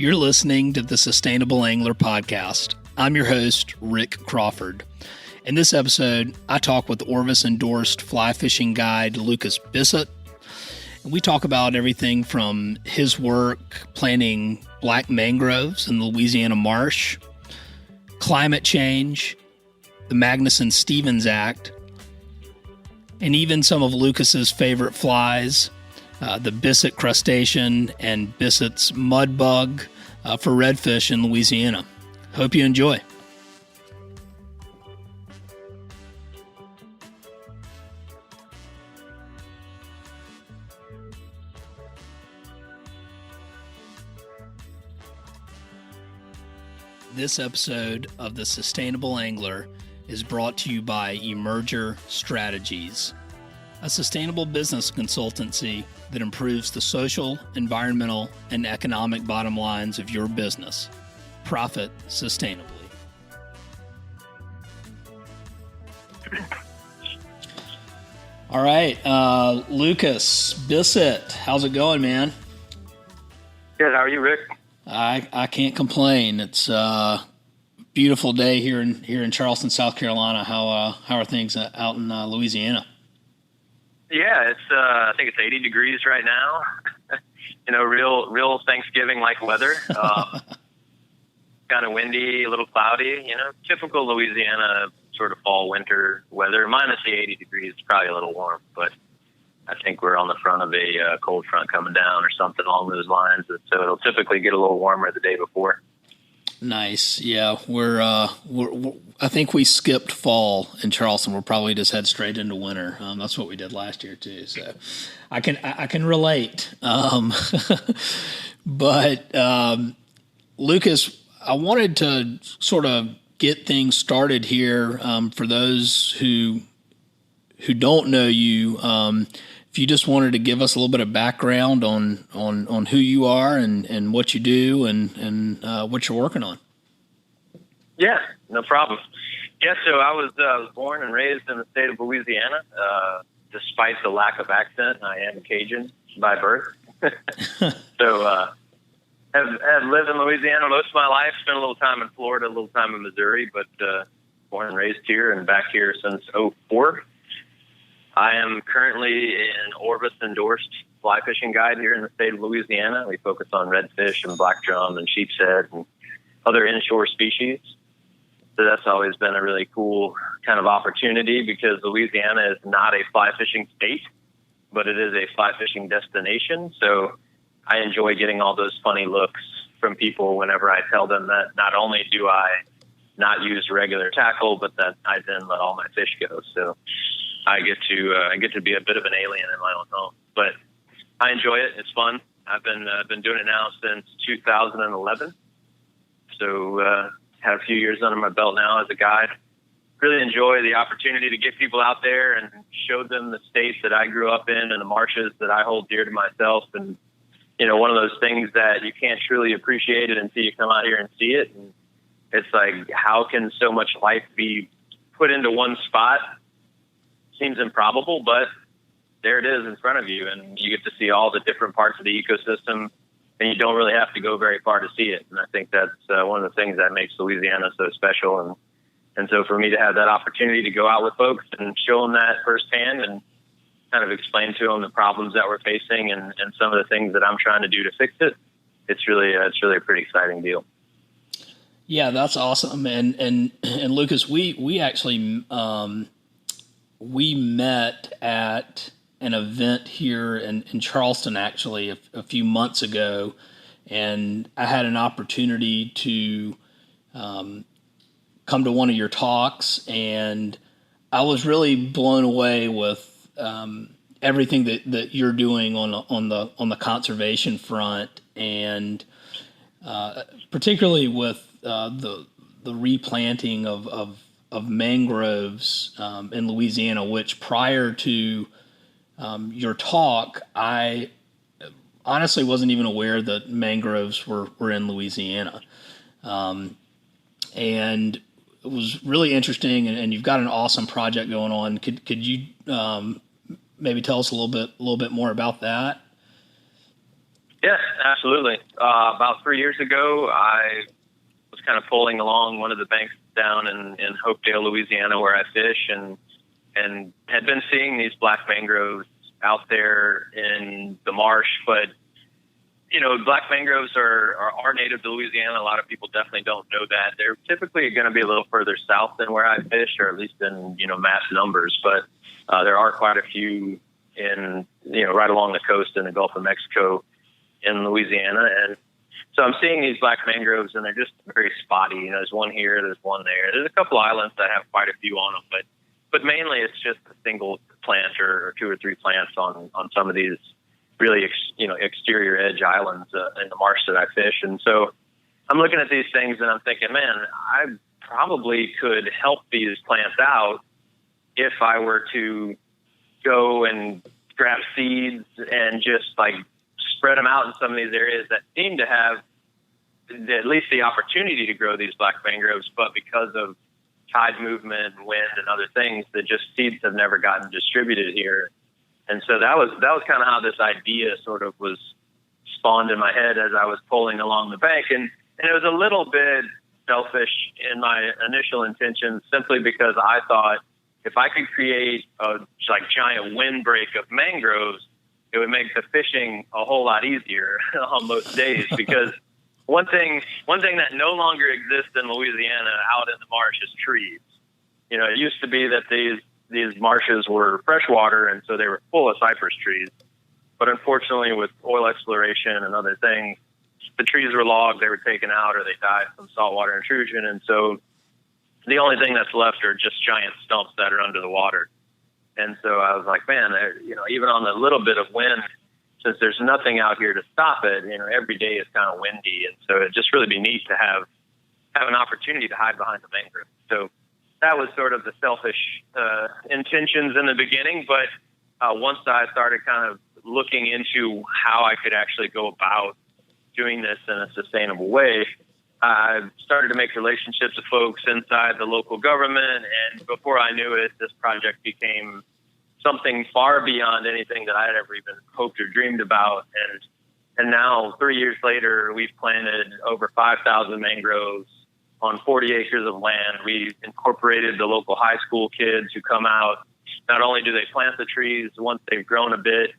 You're listening to the Sustainable Angler Podcast. I'm your host, Rick Crawford. In this episode, I talk with Orvis endorsed fly fishing guide Lucas Bissett. And we talk about everything from his work planting black mangroves in the Louisiana marsh, climate change, the Magnuson-Stevens Act, and even some of Lucas's favorite flies, the Bissett crustacean and Bissett's mud bug for redfish in Louisiana. Hope you enjoy. This episode of The Sustainable Angler is brought to you by Emerger Strategies, a sustainable business consultancy that improves the social, environmental, and economic bottom lines of your business. Profit sustainably. All right, Lucas Bissett, how's it going, man? Good. How are you, Rick? I can't complain. It's a beautiful day here in Charleston, South Carolina. How are things out in Louisiana? Yeah, it's I think it's 80 degrees right now. Real Thanksgiving-like weather. Kind of windy, a little cloudy. Typical Louisiana sort of fall winter weather. Minus the 80 degrees, probably a little warm, but I think we're on the front of a cold front coming down or something along those lines. So it'll typically get a little warmer the day before. Nice. Yeah, we're I think we skipped fall in Charleston. We'll probably just head straight into winter. That's what we did last year too. So I can relate. But Lucas, I wanted to sort of get things started here for those who don't know you. If you just wanted to give us a little bit of background on who you are and what you do and what you're working on. Yeah, no problem. Yeah, so I was born and raised in the state of Louisiana. Despite the lack of accent, I am Cajun by birth. So have lived in Louisiana most of my life, spent a little time in Florida, a little time in Missouri, but born and raised here and back here since '04. I am currently an Orvis endorsed fly fishing guide here in the state of Louisiana. We focus on redfish and black drum and sheepshead and other inshore species. So that's always been a really cool kind of opportunity because Louisiana is not a fly fishing state, but it is a fly fishing destination. So I enjoy getting all those funny looks from people whenever I tell them that not only do I not use regular tackle, but that I then let all my fish go. So I get to be a bit of an alien in my own home, but I enjoy it. It's fun. I've been doing it now since 2011. So had a few years under my belt now as a guide. Really enjoy the opportunity to get people out there and show them the states that I grew up in and the marshes that I hold dear to myself. And one of those things that you can't truly appreciate it until you come out here and see it. And it's like, how can so much life be put into one spot? Seems improbable, but there it is in front of you, and you get to see all the different parts of the ecosystem, and you don't really have to go very far to see it. And I think that's one of the things that makes Louisiana so special. And so for me to have that opportunity to go out with folks and show them that firsthand and kind of explain to them the problems that we're facing and some of the things that I'm trying to do to fix it, it's really a pretty exciting deal. Yeah, that's awesome. And Lucas, we actually we met at an event here in Charleston, actually, a few months ago, and I had an opportunity to come to one of your talks, and I was really blown away with everything that you're doing on the conservation front, and particularly with the replanting of mangroves in Louisiana, which prior to your talk, I honestly wasn't even aware that mangroves were in Louisiana. And it was really interesting, and you've got an awesome project going on. Could you maybe tell us a little bit more about that? Yes, absolutely. About 3 years ago, I was kind of pulling along one of the banks down in Hopedale, Louisiana, where I fish, and had been seeing these black mangroves out there in the marsh. But, black mangroves are native to Louisiana. A lot of people definitely don't know that. They're typically going to be a little further south than where I fish, or at least in, mass numbers. But there are quite a few in, right along the coast in the Gulf of Mexico in Louisiana. And so I'm seeing these black mangroves, and they're just very spotty. There's one here, there's one there. There's a couple islands that have quite a few on them, but mainly it's just a single plant or two or three plants on some of these really, exterior edge islands in the marsh that I fish. And so I'm looking at these things and I'm thinking, man, I probably could help these plants out if I were to go and grab seeds and just spread them out in some of these areas that seem to have at least the opportunity to grow these black mangroves, but because of tide movement and wind and other things, that just seeds have never gotten distributed here. And so that was kind of how this idea sort of was spawned in my head as I was pulling along the bank. And it was a little bit selfish in my initial intentions, simply because I thought if I could create a giant windbreak of mangroves, it would make the fishing a whole lot easier on most days. Because one thing that no longer exists in Louisiana out in the marsh is trees. It used to be that these marshes were freshwater, and so they were full of cypress trees. But unfortunately, with oil exploration and other things, the trees were logged, they were taken out, or they died from saltwater intrusion. And so the only thing that's left are just giant stumps that are under the water. And so I was like, man, even on the little bit of wind, since there's nothing out here to stop it, every day is kind of windy. And so it'd just really be neat to have an opportunity to hide behind the mangrove. So that was sort of the selfish intentions in the beginning. But once I started kind of looking into how I could actually go about doing this in a sustainable way, I started to make relationships with folks inside the local government. And before I knew it, this project became something far beyond anything that I had ever even hoped or dreamed about. And now, 3 years later, we've planted over 5,000 mangroves on 40 acres of land. We incorporated the local high school kids who come out. Not only do they plant the trees once they've grown a bit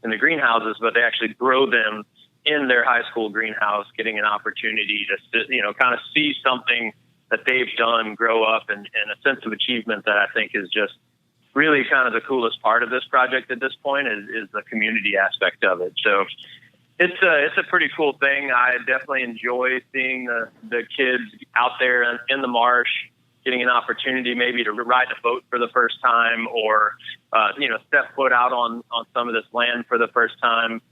in the greenhouses, but they actually grow them in their high school greenhouse, getting an opportunity to, kind of see something that they've done grow up, and a sense of achievement that I think is just really kind of the coolest part of this project at this point is the community aspect of it. So it's a pretty cool thing. I definitely enjoy seeing the kids out there in the marsh, getting an opportunity maybe to ride a boat for the first time, or step foot out on some of this land for the first time.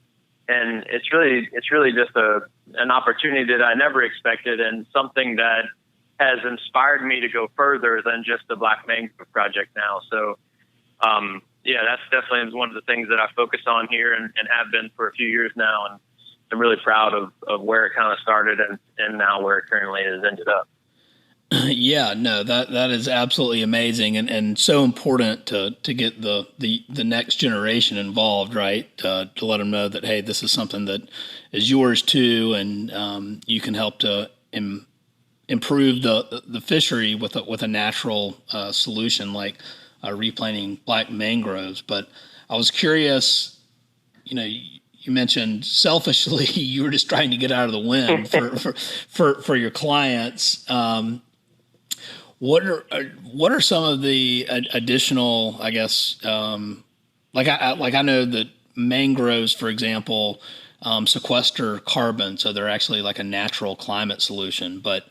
And it's really just an opportunity that I never expected, and something that has inspired me to go further than just the Black Mangrove Project now. So, that's definitely one of the things that I focus on here and have been for a few years now. And I'm really proud of where it kind of started and now where it currently has ended up. Yeah, no, that is absolutely amazing, and so important to get the next generation involved, right? To let them know that, hey, this is something that is yours too, and you can help to improve the fishery with a natural solution like replanting black mangroves. But I was curious, you mentioned selfishly you were just trying to get out of the wind for your clients. What are some of the additional, I guess, I know that mangroves, for example, sequester carbon, so they're actually like a natural climate solution. But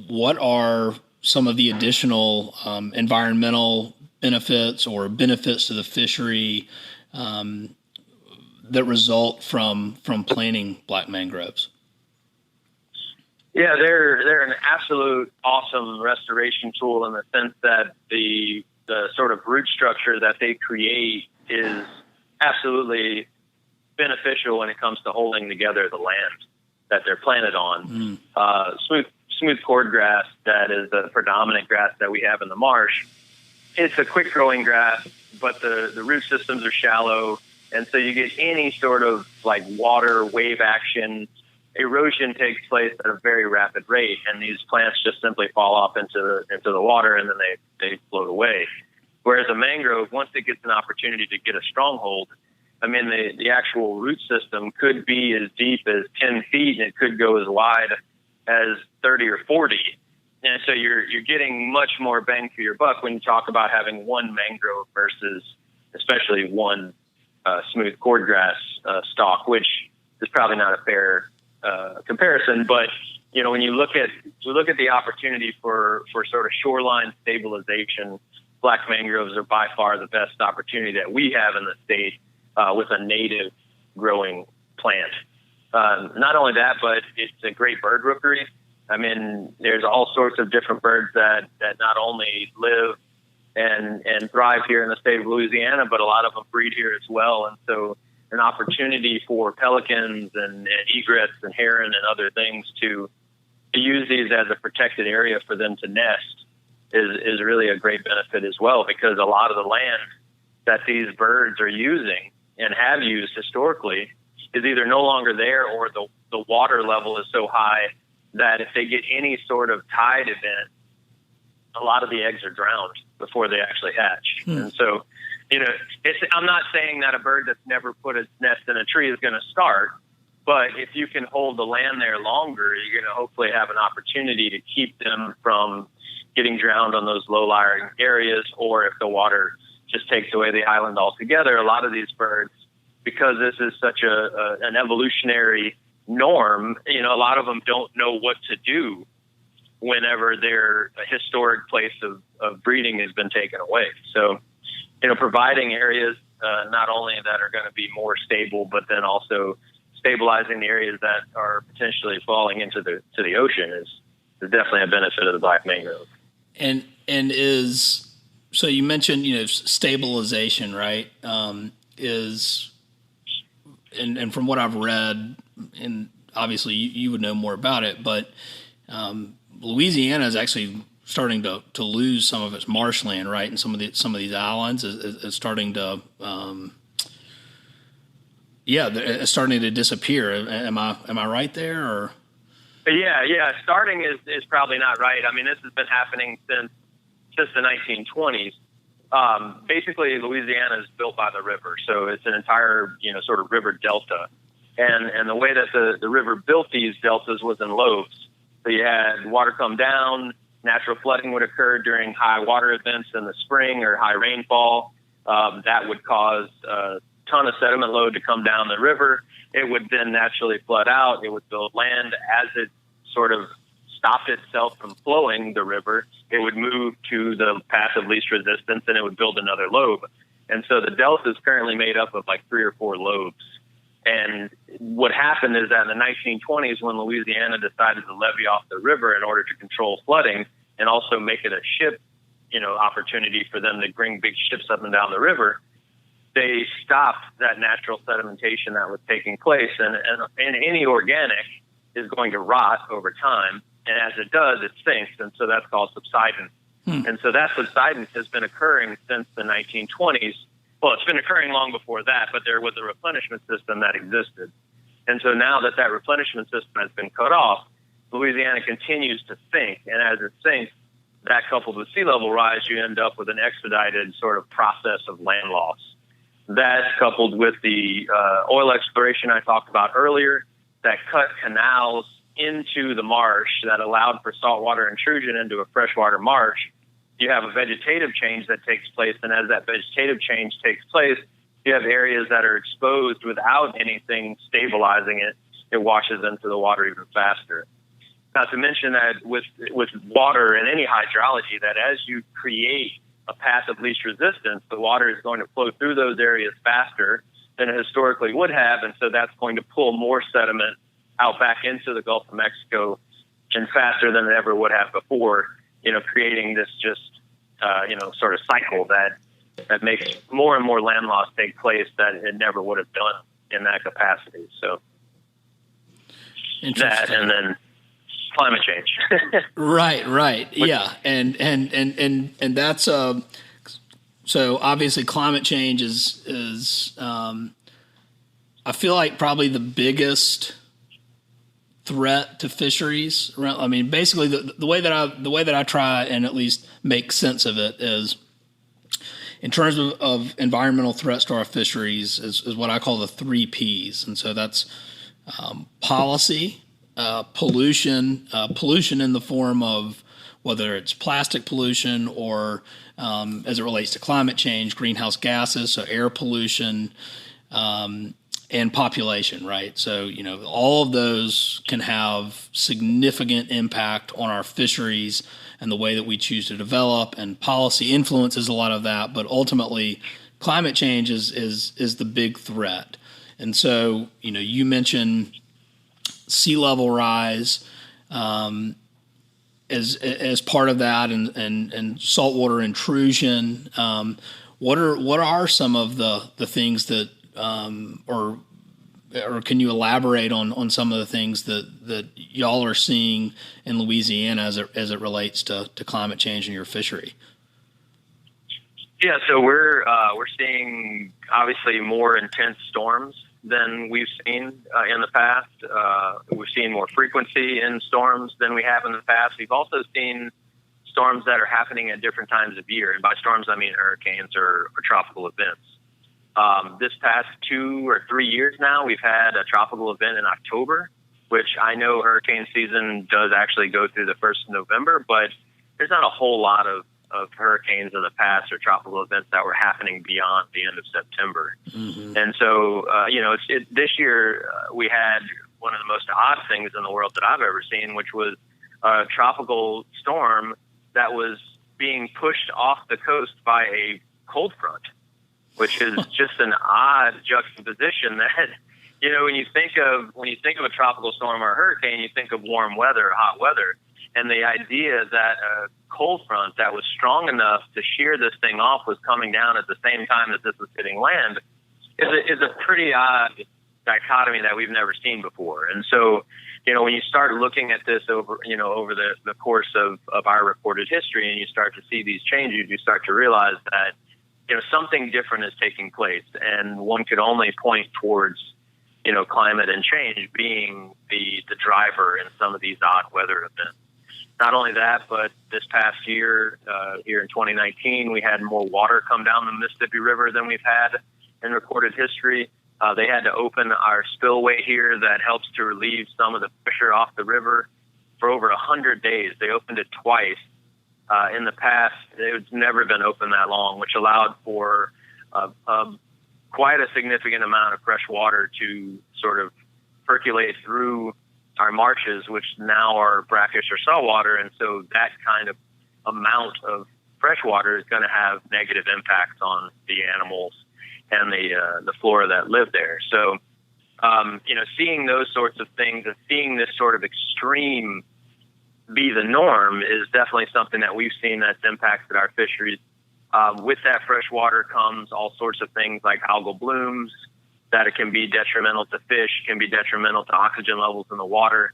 what are some of the additional environmental benefits or benefits to the fishery that result from planting black mangroves? Yeah, they're an absolute awesome restoration tool in the sense that the sort of root structure that they create is absolutely beneficial when it comes to holding together the land that they're planted on. Smooth cordgrass, that is the predominant grass that we have in the marsh. It's a quick growing grass, but the root systems are shallow. And so you get any sort of like water wave action. Erosion takes place at a very rapid rate, and these plants just simply fall off into the water, and then they float away. Whereas a mangrove, once it gets an opportunity to get a stronghold, I mean, the actual root system could be as deep as 10 feet, and it could go as wide as 30 or 40. And so you're getting much more bang for your buck when you talk about having one mangrove versus especially one smooth cordgrass stalk, which is probably not a fair comparison. But when you look at the opportunity for sort of shoreline stabilization, black mangroves are by far the best opportunity that we have in the state with a native growing plant. Not only that, but it's a great bird rookery. I mean, there's all sorts of different birds that not only live and thrive here in the state of Louisiana, but a lot of them breed here as well. And so an opportunity for pelicans and egrets and heron and other things to use these as a protected area for them to nest is really a great benefit as well, because a lot of the land that these birds are using and have used historically is either no longer there, or the water level is so high that if they get any sort of tide event, a lot of the eggs are drowned before they actually hatch. And so, I'm not saying that a bird that's never put its nest in a tree is going to start, but if you can hold the land there longer, you're going to hopefully have an opportunity to keep them from getting drowned on those low-lying areas, or if the water just takes away the island altogether. A lot of these birds, because this is such an evolutionary norm, a lot of them don't know what to do whenever their historic place of breeding has been taken away. So, providing areas not only that are going to be more stable, but then also stabilizing the areas that are potentially falling into the ocean is definitely a benefit of the black mangrove. So you mentioned stabilization, right? And from what I've read, and obviously you would know more about it, but Louisiana is actually starting to lose some of its marshland, right? And some of these islands is starting to it's starting to disappear. Am I right there? Or yeah, starting is probably not right. I mean, this has been happening since the 1920s. Basically, Louisiana is built by the river, so it's an entire sort of river delta, and the way that the river built these deltas was in lobes. So you had water come down, natural flooding would occur during high water events in the spring or high rainfall. That would cause a ton of sediment load to come down the river. It would then naturally flood out. It would build land. As it sort of stopped itself from flowing the river, it would move to the path of least resistance, and it would build another lobe. And so the delta is currently made up of like 3 or 4 lobes. And what happened is that in the 1920s, when Louisiana decided to levee off the river in order to control flooding and also make it a ship, opportunity for them to bring big ships up and down the river, they stopped that natural sedimentation that was taking place. And any organic is going to rot over time. And as it does, it sinks. And so that's called subsidence. And so that subsidence has been occurring since the 1920s. Well, it's been occurring long before that, but there was a replenishment system that existed. And so now that replenishment system has been cut off, Louisiana continues to sink. And as it sinks, that coupled with sea level rise, you end up with an expedited sort of process of land loss. That's coupled with the oil exploration I talked about earlier that cut canals into the marsh that allowed for saltwater intrusion into a freshwater marsh. You have a vegetative change that takes place, and as that vegetative change takes place, you have areas that are exposed without anything stabilizing it. It washes into the water even faster. Not to mention that with water and any hydrology, that as you create a path of least resistance, the water is going to flow through those areas faster than it historically would have, and so that's going to pull more sediment out back into the Gulf of Mexico and faster than it ever would have before, creating this just, sort of cycle that makes more and more land loss take place that it never would have done in that capacity. So that, and then climate change. Right. Yeah. And that's, So obviously climate change is I feel like probably the biggest threat to fisheries around. I mean, basically the way that I try and at least make sense of it is in terms of environmental threats to our fisheries is what I call the 3 Ps. And so that's policy, pollution in the form of whether it's plastic pollution or as it relates to climate change, greenhouse gases, so air pollution, and population, right? So, all of those can have significant impact on our fisheries and the way that we choose to develop, and policy influences a lot of that. But ultimately, climate change is the big threat. And so, you mentioned sea level rise as part of that, and saltwater intrusion. What are some of the things that or can you elaborate on some of the things that y'all are seeing in Louisiana as it relates to climate change in your fishery? Yeah, so we're seeing obviously more intense storms than we've seen in the past. We've seen more frequency in storms than we have in the past. We've also seen storms that are happening at different times of year, and by storms I mean hurricanes or tropical events. This past 2 or 3 years now, we've had a tropical event in October, which I know hurricane season does actually go through the 1st of November, but there's not a whole lot of hurricanes in the past or tropical events that were happening beyond the end of September. Mm-hmm. And so, this year we had one of the most odd things in the world that I've ever seen, which was a tropical storm that was being pushed off the coast by a cold front, which is just an odd juxtaposition that, when you think of a tropical storm or a hurricane, you think of warm weather, hot weather. And the idea that a cold front that was strong enough to shear this thing off was coming down at the same time that this was hitting land is a pretty odd dichotomy that we've never seen before. And so, when you start looking at this over the course of our recorded history, and you start to see these changes, you start to realize that, something different is taking place. And one could only point towards, climate and change being the driver in some of these odd weather events. Not only that, but this past year, here in 2019, we had more water come down the Mississippi River than we've had in recorded history. They had to open our spillway here that helps to relieve some of the pressure off the river for over 100 days. They opened it twice. In the past, it's never been open that long, which allowed for quite a significant amount of fresh water to sort of percolate through our marshes, which now are brackish or saltwater. And so that kind of amount of fresh water is going to have negative impacts on the animals and the flora that live there. So, seeing those sorts of things and seeing this sort of extreme be the norm is definitely something that we've seen that's impacted our fisheries. With that fresh water comes all sorts of things like algal blooms, that it can be detrimental to fish, can be detrimental to oxygen levels in the water,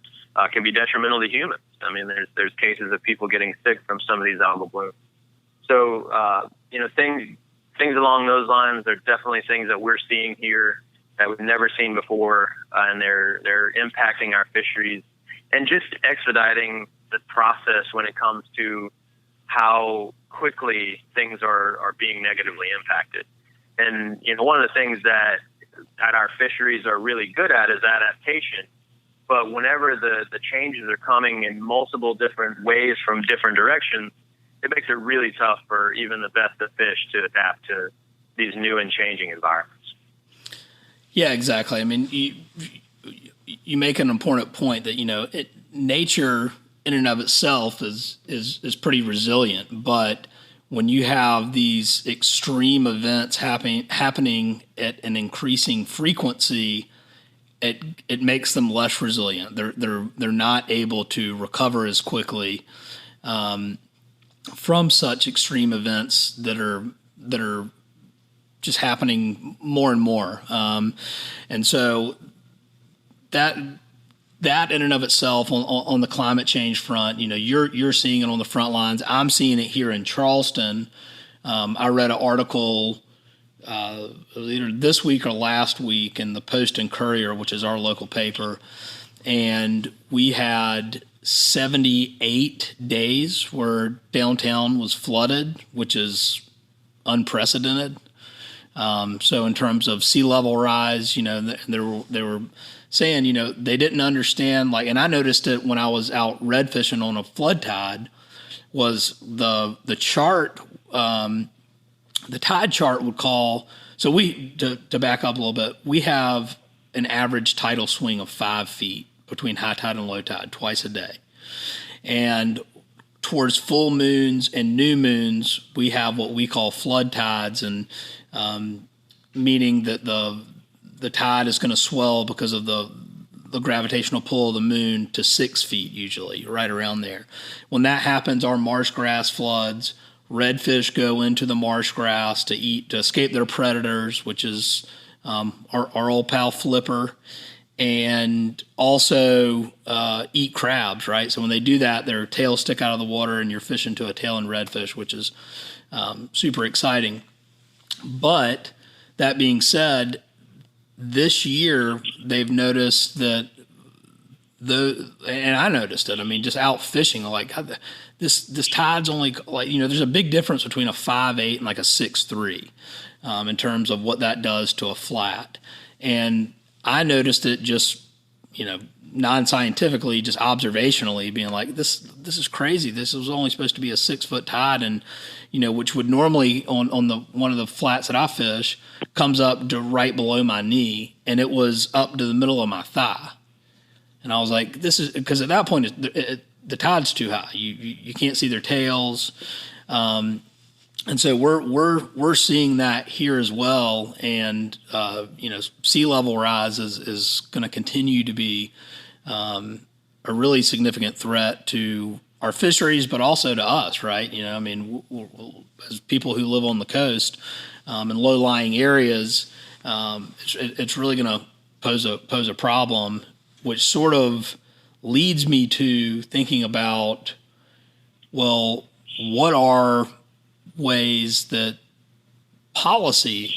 can be detrimental to humans. I mean, there's cases of people getting sick from some of these algal blooms. So, things along those lines are definitely things that we're seeing here that we've never seen before, and they're impacting our fisheries and just expediting the process when it comes to how quickly things are being negatively impacted. And, one of the things that our fisheries are really good at is adaptation. But whenever the changes are coming in multiple different ways from different directions, it makes it really tough for even the best of fish to adapt to these new and changing environments. Yeah, exactly. I mean, you make an important point that, nature in and of itself is pretty resilient, but when you have these extreme events happening at an increasing frequency, it makes them less resilient. They're not able to recover as quickly from such extreme events that are just happening more and more. And so that in and of itself on the climate change front, you're seeing it on the front lines. I'm seeing it here in Charleston I read an article either this week or last week in the Post and Courier, which is our local paper, and we had 78 days where downtown was flooded, which is unprecedented. So in terms of sea level rise, they were saying, they didn't understand, and I noticed it when I was out red fishing on a flood tide, was the chart, the tide chart would call. So to back up a little bit, we have an average tidal swing of 5 feet between high tide and low tide twice a day. And towards full moons and new moons, we have what we call flood tides, and meaning that the tide is going to swell because of the gravitational pull of the moon to 6 feet, usually right around there. When that happens, our marsh grass floods. Redfish go into the marsh grass to escape their predators, which is our old pal flipper, and also eat crabs, right? So when they do that, their tails stick out of the water and you're fishing to a tail and redfish, which is super exciting. But that being said, this year they've noticed that and I noticed it. I mean, just out fishing, this tide's only there's a big difference between a 5.8 and like a 6.3 in terms of what that does to a flat. And I noticed it just non-scientifically, just observationally, being like, this is crazy. This was only supposed to be a 6 foot tide, and which would normally on the one of the flats that I fish comes up to right below my knee, and it was up to the middle of my thigh. And I was like, this is because at that point the tide's too high. You can't see their tails, and so we're seeing that here as well. And sea level rise is going to continue to be a really significant threat to our fisheries, but also to us, right? As people who live on the coast in low-lying areas, it's really going to pose a problem, which sort of leads me to thinking about, well, what are ways that policy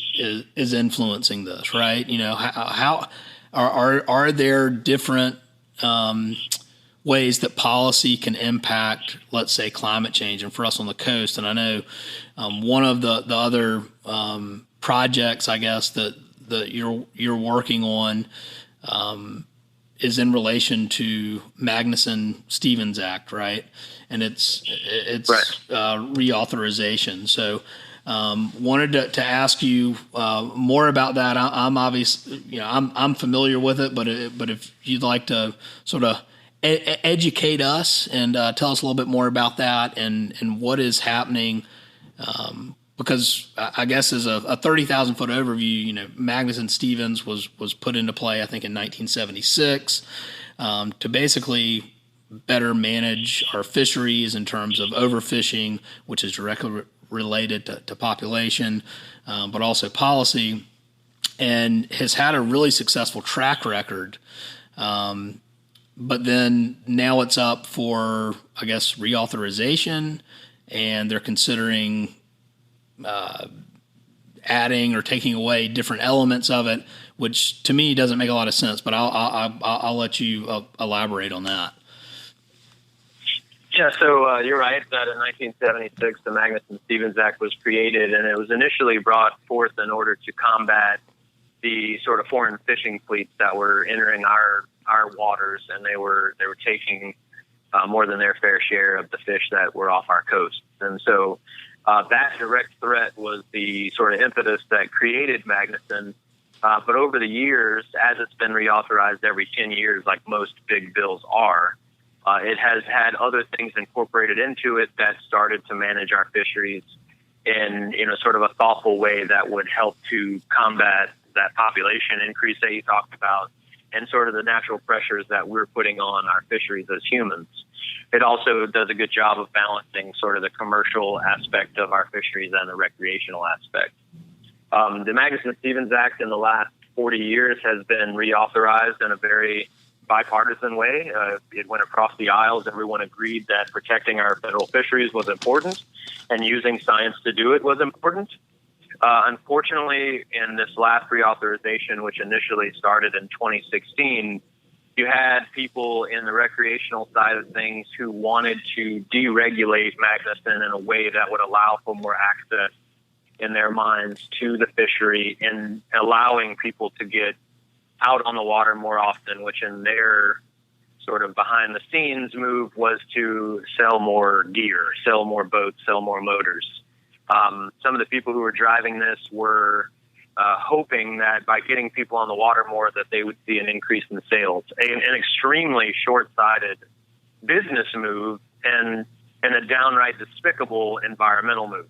is influencing this, right? How are there different ways that policy can impact, let's say, climate change? And for us on the coast, and I know one of the other projects, I guess, that you're working on is in relation to Magnuson-Stevens Act, right? And it's right. Reauthorization. So wanted to ask you more about that. I'm obviously, I'm familiar with it, but if you'd like to sort of educate us and tell us a little bit more about that and what is happening. Because I guess as a 30,000 foot overview, Magnuson-Stevens was put into play, I think, in 1976 to basically better manage our fisheries in terms of overfishing, which is directly related to population, but also policy, and has had a really successful track record. But then now it's up for, I guess, reauthorization, and they're considering adding or taking away different elements of it, which to me doesn't make a lot of sense. But I'll let you elaborate on that. Yeah, so you're right that in 1976 the Magnuson-Stevens Act was created, and it was initially brought forth in order to combat the sort of foreign fishing fleets that were entering our waters, and they were taking more than their fair share of the fish that were off our coast. And so that direct threat was the sort of impetus that created Magnuson. But over the years, as it's been reauthorized every 10 years, like most big bills are, it has had other things incorporated into it that started to manage our fisheries in sort of a thoughtful way that would help to combat that population increase that you talked about and sort of the natural pressures that we're putting on our fisheries as humans. It also does a good job of balancing sort of the commercial aspect of our fisheries and the recreational aspect. The Magnuson-Stevens Act in the last 40 years has been reauthorized in a very bipartisan way. It went across the aisles. Everyone agreed that protecting our federal fisheries was important and using science to do it was important. Unfortunately, in this last reauthorization, which initially started in 2016, you had people in the recreational side of things who wanted to deregulate Magnuson in a way that would allow for more access in their minds to the fishery and allowing people to get out on the water more often, which in their sort of behind the scenes move was to sell more gear, sell more boats, sell more motors. Some of the people who were driving this were hoping that by getting people on the water more, that they would see an increase in sales. An extremely short-sighted business move and a downright despicable environmental move.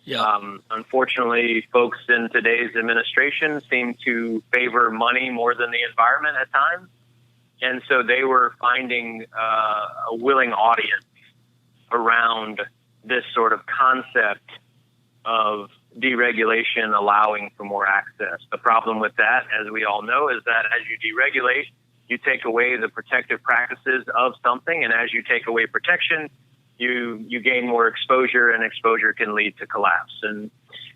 Yeah. Unfortunately, folks in today's administration seem to favor money more than the environment at times. And so they were finding a willing audience around this sort of concept of deregulation allowing for more access. The problem with that, as we all know, is that as you deregulate, you take away the protective practices of something. And as you take away protection, you gain more exposure, and exposure can lead to collapse. And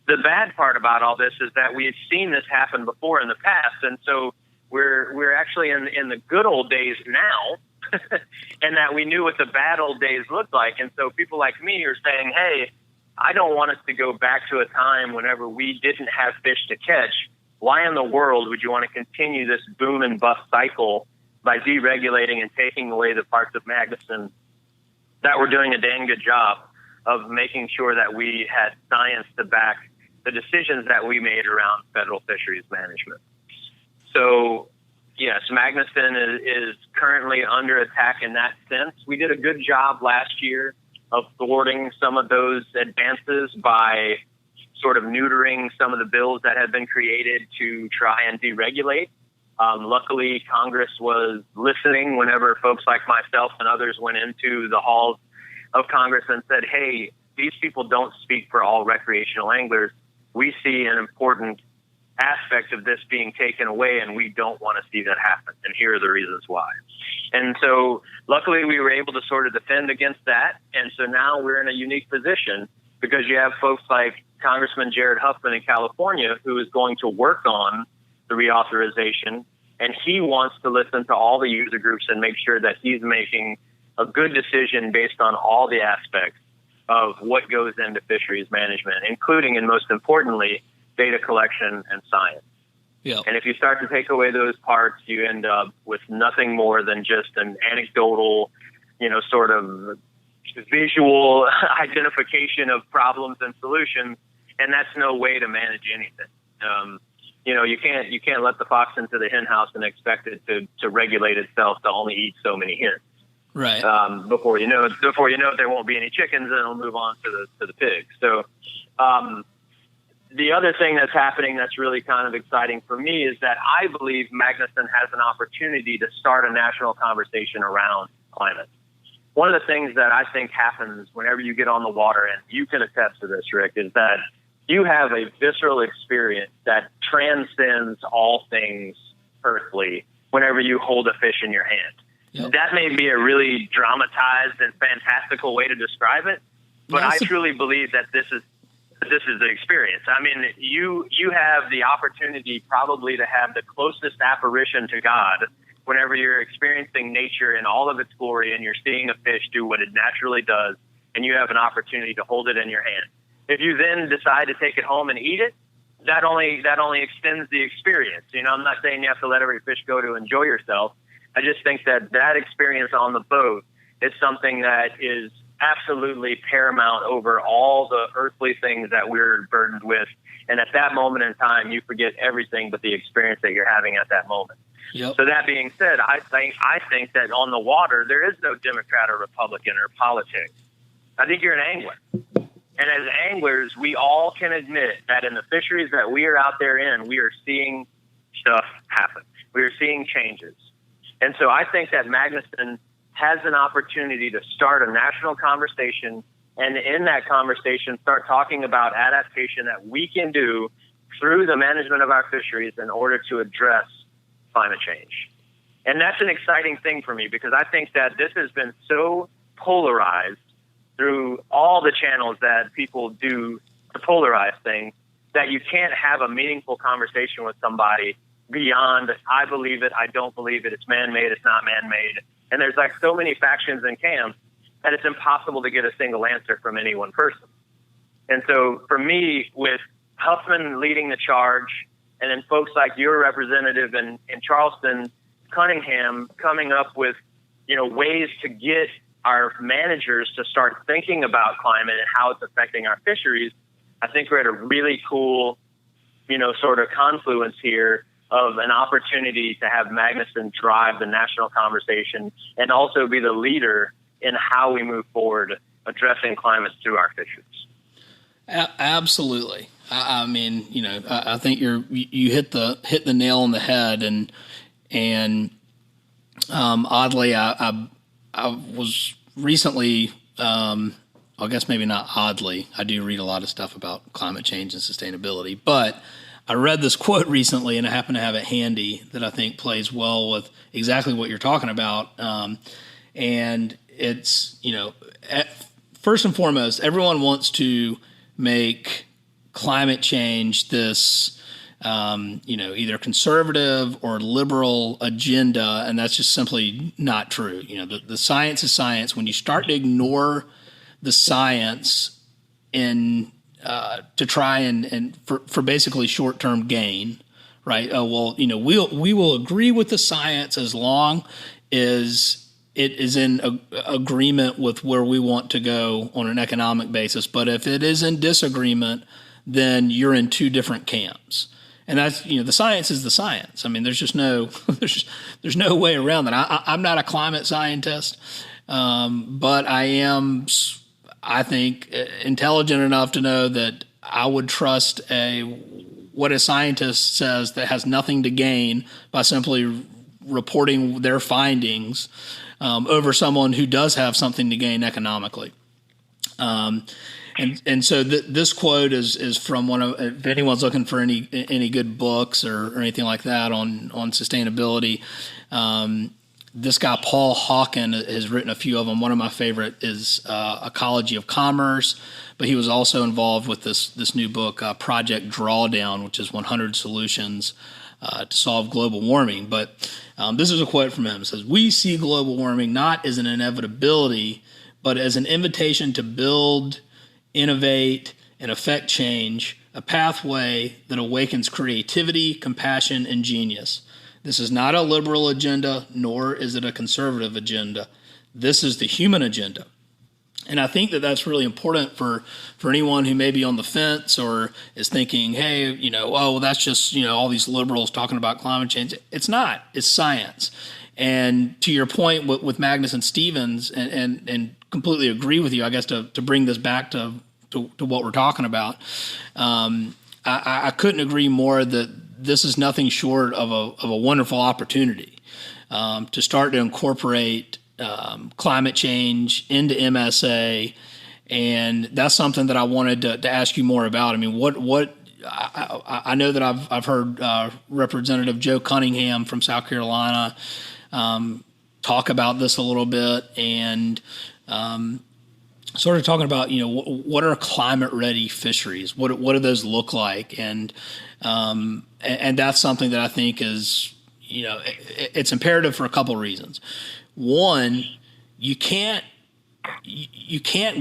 the bad part about all this is that we've seen this happen before in the past. And so we're actually in the good old days now, and that we knew what the bad old days looked like. And so people like me are saying, hey, I don't want us to go back to a time whenever we didn't have fish to catch. Why in the world would you want to continue this boom and bust cycle by deregulating and taking away the parts of Magnuson that were doing a dang good job of making sure that we had science to back the decisions that we made around federal fisheries management? So, yes, Magnuson is currently under attack in that sense. We did a good job last year of thwarting some of those advances by sort of neutering some of the bills that had been created to try and deregulate. Luckily, Congress was listening whenever folks like myself and others went into the halls of Congress and said, hey, these people don't speak for all recreational anglers. We see an important aspect of this being taken away, and we don't want to see that happen. And here are the reasons why. And so luckily we were able to sort of defend against that. And so now we're in a unique position because you have folks like Congressman Jared Huffman in California, who is going to work on the reauthorization, and he wants to listen to all the user groups and make sure that he's making a good decision based on all the aspects of what goes into fisheries management, including, and most importantly, data collection and science. Yeah. And if you start to take away those parts, you end up with nothing more than just an anecdotal, sort of visual identification of problems and solutions, and that's no way to manage anything. You can't let the fox into the hen house and expect it to regulate itself to only eat so many hens. Right. Before you know it, there won't be any chickens, and it'll move on to the pigs. So, the other thing that's happening that's really kind of exciting for me is that I believe Magnuson has an opportunity to start a national conversation around climate. One of the things that I think happens whenever you get on the water, and you can attest to this, Rick, is that you have a visceral experience that transcends all things earthly whenever you hold a fish in your hand. Yep. That may be a really dramatized and fantastical way to describe it, but I truly believe that this is the experience. I mean, you have the opportunity probably to have the closest apparition to God whenever you're experiencing nature in all of its glory and you're seeing a fish do what it naturally does, and you have an opportunity to hold it in your hand. If you then decide to take it home and eat it, that only extends the experience. I'm not saying you have to let every fish go to enjoy yourself. I just think that experience on the boat is something that is absolutely paramount over all the earthly things that we're burdened with. And at that moment in time, you forget everything but the experience that you're having at that moment. Yep. So that being said, I think that on the water, there is no Democrat or Republican or politics. I think you're an angler. And as anglers, we all can admit that in the fisheries that we are out there in, we are seeing stuff happen. We are seeing changes. And so I think that Magnuson has an opportunity to start a national conversation, and in that conversation start talking about adaptation that we can do through the management of our fisheries in order to address climate change. And that's an exciting thing for me because I think that this has been so polarized through all the channels that people do to polarize things that you can't have a meaningful conversation with somebody beyond, I believe it, I don't believe it, it's man-made, it's not man-made. And there's like so many factions and camps that it's impossible to get a single answer from any one person. And so for me, with Huffman leading the charge and then folks like your representative in Charleston, Cunningham, coming up with, ways to get our managers to start thinking about climate and how it's affecting our fisheries, I think we're at a really cool, sort of confluence here of an opportunity to have Magnuson drive the national conversation and also be the leader in how we move forward addressing climate through our fisheries. Absolutely. I mean, I think you hit the nail on the head, and oddly, I was recently, I guess maybe not oddly, I do read a lot of stuff about climate change and sustainability, but I read this quote recently, and I happen to have it handy that I think plays well with exactly what you're talking about. And it's, first and foremost, everyone wants to make climate change this, either conservative or liberal agenda, and that's just simply not true. The science is science. When you start to ignore the science to try and for basically short-term gain, right? We will agree with the science as long as it is in agreement with where we want to go on an economic basis. But if it is in disagreement, then you're in two different camps. And that's, the science is the science. I mean, there's just no, there's no way around that. I'm not a climate scientist, but I am, I think, intelligent enough to know that I would trust what a scientist says that has nothing to gain by simply reporting their findings over someone who does have something to gain economically. And so this quote is from one of, if anyone's looking for any good books or anything like that on sustainability, this guy, Paul Hawken, has written a few of them. One of my favorite is Ecology of Commerce, but he was also involved with this new book, Project Drawdown, which is 100 Solutions to Solve Global Warming. But this is a quote from him. It says, "We see global warming not as an inevitability, but as an invitation to build, innovate, and affect change, a pathway that awakens creativity, compassion, and genius. This is not a liberal agenda, nor is it a conservative agenda. This is the human agenda." And I think that that's really important for anyone who may be on the fence or is thinking, hey, that's just, all these liberals talking about climate change. It's not. It's science. And to your point with Magnuson-Stevens, and completely agree with you, I guess, to bring this back to what we're talking about, I couldn't agree more that this is nothing short of a wonderful opportunity to start to incorporate climate change into MSA, and that's something that I wanted to ask you more about. I mean, I know that I've heard Representative Joe Cunningham from South Carolina talk about this a little bit, and sort of talking about what are climate ready fisheries? What do those look like? And that's something that I think is it's imperative for a couple of reasons. One, you can't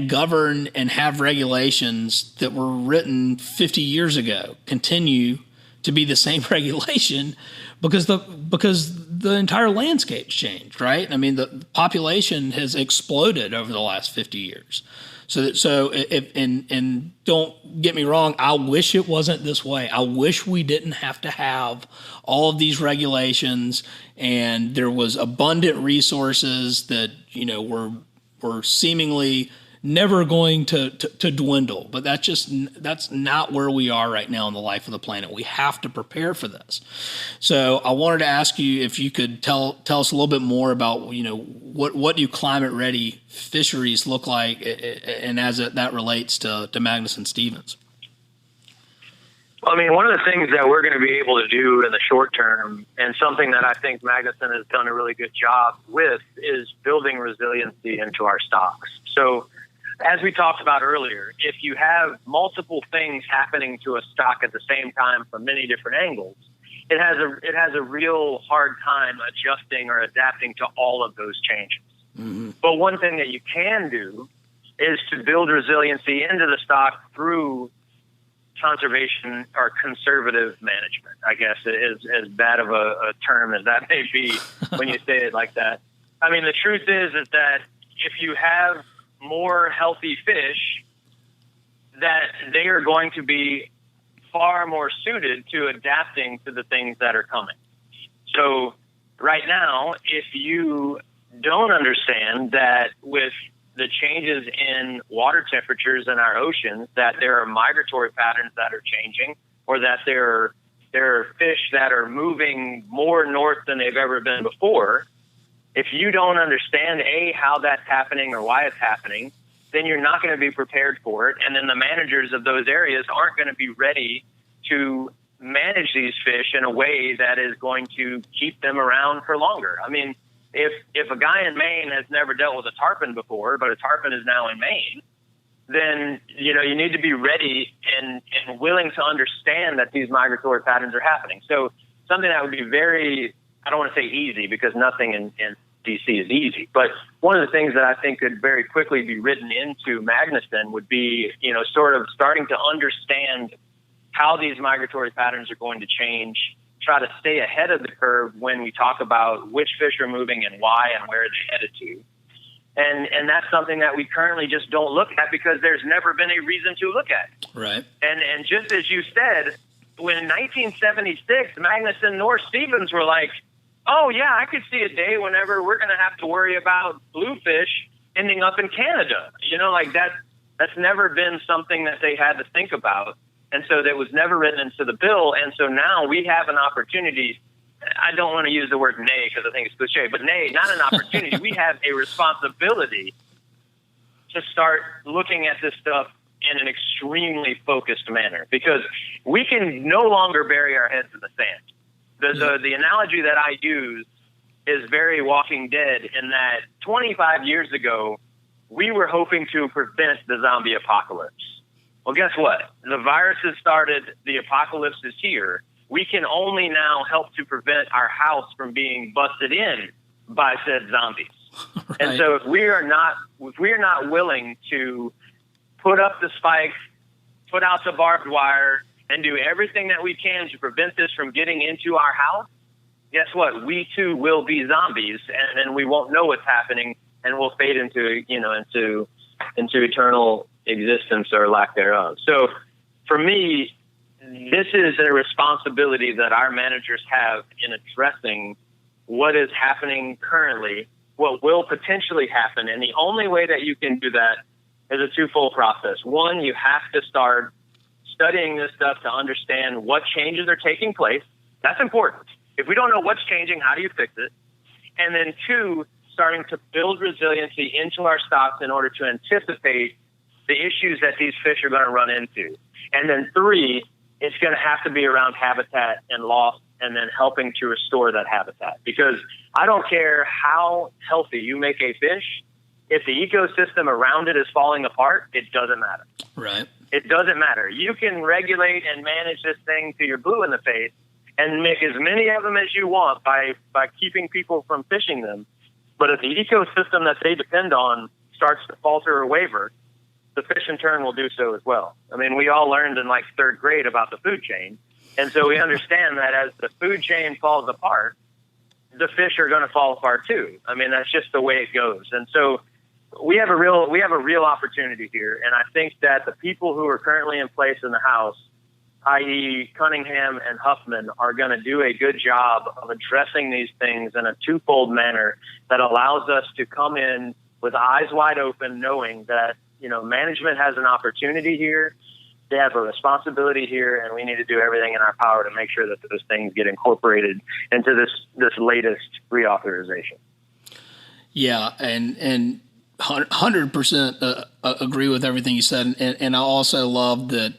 govern and have regulations that were written 50 years ago continue to be the same regulation because the entire landscape's changed, right? I mean, the population has exploded over the last 50 years. So don't get me wrong, I wish it wasn't this way. I wish we didn't have to have all of these regulations and there was abundant resources that, were seemingly never going to dwindle. But that's not where we are right now in the life of the planet. We have to prepare for this. So I wanted to ask you if you could tell us a little bit more about, what do climate ready fisheries look like, and as that relates to Magnuson-Stevens. Well, I mean, one of the things that we're going to be able to do in the short term, and something that I think Magnuson has done a really good job with, is building resiliency into our stocks. So as we talked about earlier, if you have multiple things happening to a stock at the same time from many different angles, it has a real hard time adjusting or adapting to all of those changes. Mm-hmm. But one thing that you can do is to build resiliency into the stock through conservation or conservative management, I guess, is as bad of a term as that may be when you say it like that. I mean, the truth is that if you have more healthy fish, that they are going to be far more suited to adapting to the things that are coming. So right now, if you don't understand that with the changes in water temperatures in our oceans, that there are migratory patterns that are changing, or that there are fish that are moving more north than they've ever been before, if you don't understand, how that's happening or why it's happening, then you're not going to be prepared for it. And then the managers of those areas aren't going to be ready to manage these fish in a way that is going to keep them around for longer. I mean, if a guy in Maine has never dealt with a tarpon before, but a tarpon is now in Maine, then, you need to be ready and willing to understand that these migratory patterns are happening. So something that would be very, I don't want to say easy, because nothing in DC is easy, but one of the things that I think could very quickly be written into Magnuson would be, sort of starting to understand how these migratory patterns are going to change, try to stay ahead of the curve when we talk about which fish are moving and why and where they're headed to. And that's something that we currently just don't look at because there's never been a reason to look at. Right. And just as you said, when in 1976, Magnuson-Stevens were like, oh, yeah, I could see a day whenever we're going to have to worry about bluefish ending up in Canada. That's never been something that they had to think about. And so that was never written into the bill. And so now we have an opportunity. I don't want to use the word nay because I think it's cliche, but nay, not an opportunity. We have a responsibility to start looking at this stuff in an extremely focused manner, because we can no longer bury our heads in the sand. The analogy that I use is very Walking Dead, in that 25 years ago, we were hoping to prevent the zombie apocalypse. Well, guess what? The virus has started. The apocalypse is here. We can only now help to prevent our house from being busted in by said zombies. Right. And so if we are not willing to put up the spikes, put out the barbed wire, and do everything that we can to prevent this from getting into our house, guess what? We too will be zombies, and we won't know what's happening, and we'll fade into eternal existence or lack thereof. So for me, this is a responsibility that our managers have in addressing what is happening currently, what will potentially happen. And the only way that you can do that is a twofold process. One, you have to start studying this stuff to understand what changes are taking place. That's important. If we don't know what's changing, how do you fix it? And then two, starting to build resiliency into our stocks in order to anticipate the issues that these fish are going to run into. And then three, it's going to have to be around habitat and loss, and then helping to restore that habitat. Because I don't care how healthy you make a fish, if the ecosystem around it is falling apart, it doesn't matter. Right. It doesn't matter. You can regulate and manage this thing to your blue in the face and make as many of them as you want by keeping people from fishing them. But if the ecosystem that they depend on starts to falter or waver, the fish in turn will do so as well. I mean, we all learned in like third grade about the food chain. And so we understand that as the food chain falls apart, the fish are going to fall apart too. I mean, that's just the way it goes. And so we have a real opportunity here. And I think that the people who are currently in place in the House, i.e. Cunningham and Huffman, are going to do a good job of addressing these things in a twofold manner that allows us to come in with eyes wide open, knowing that, management has an opportunity here. They have a responsibility here, and we need to do everything in our power to make sure that those things get incorporated into this latest reauthorization. Yeah, and 100% agree with everything you said, and I also love that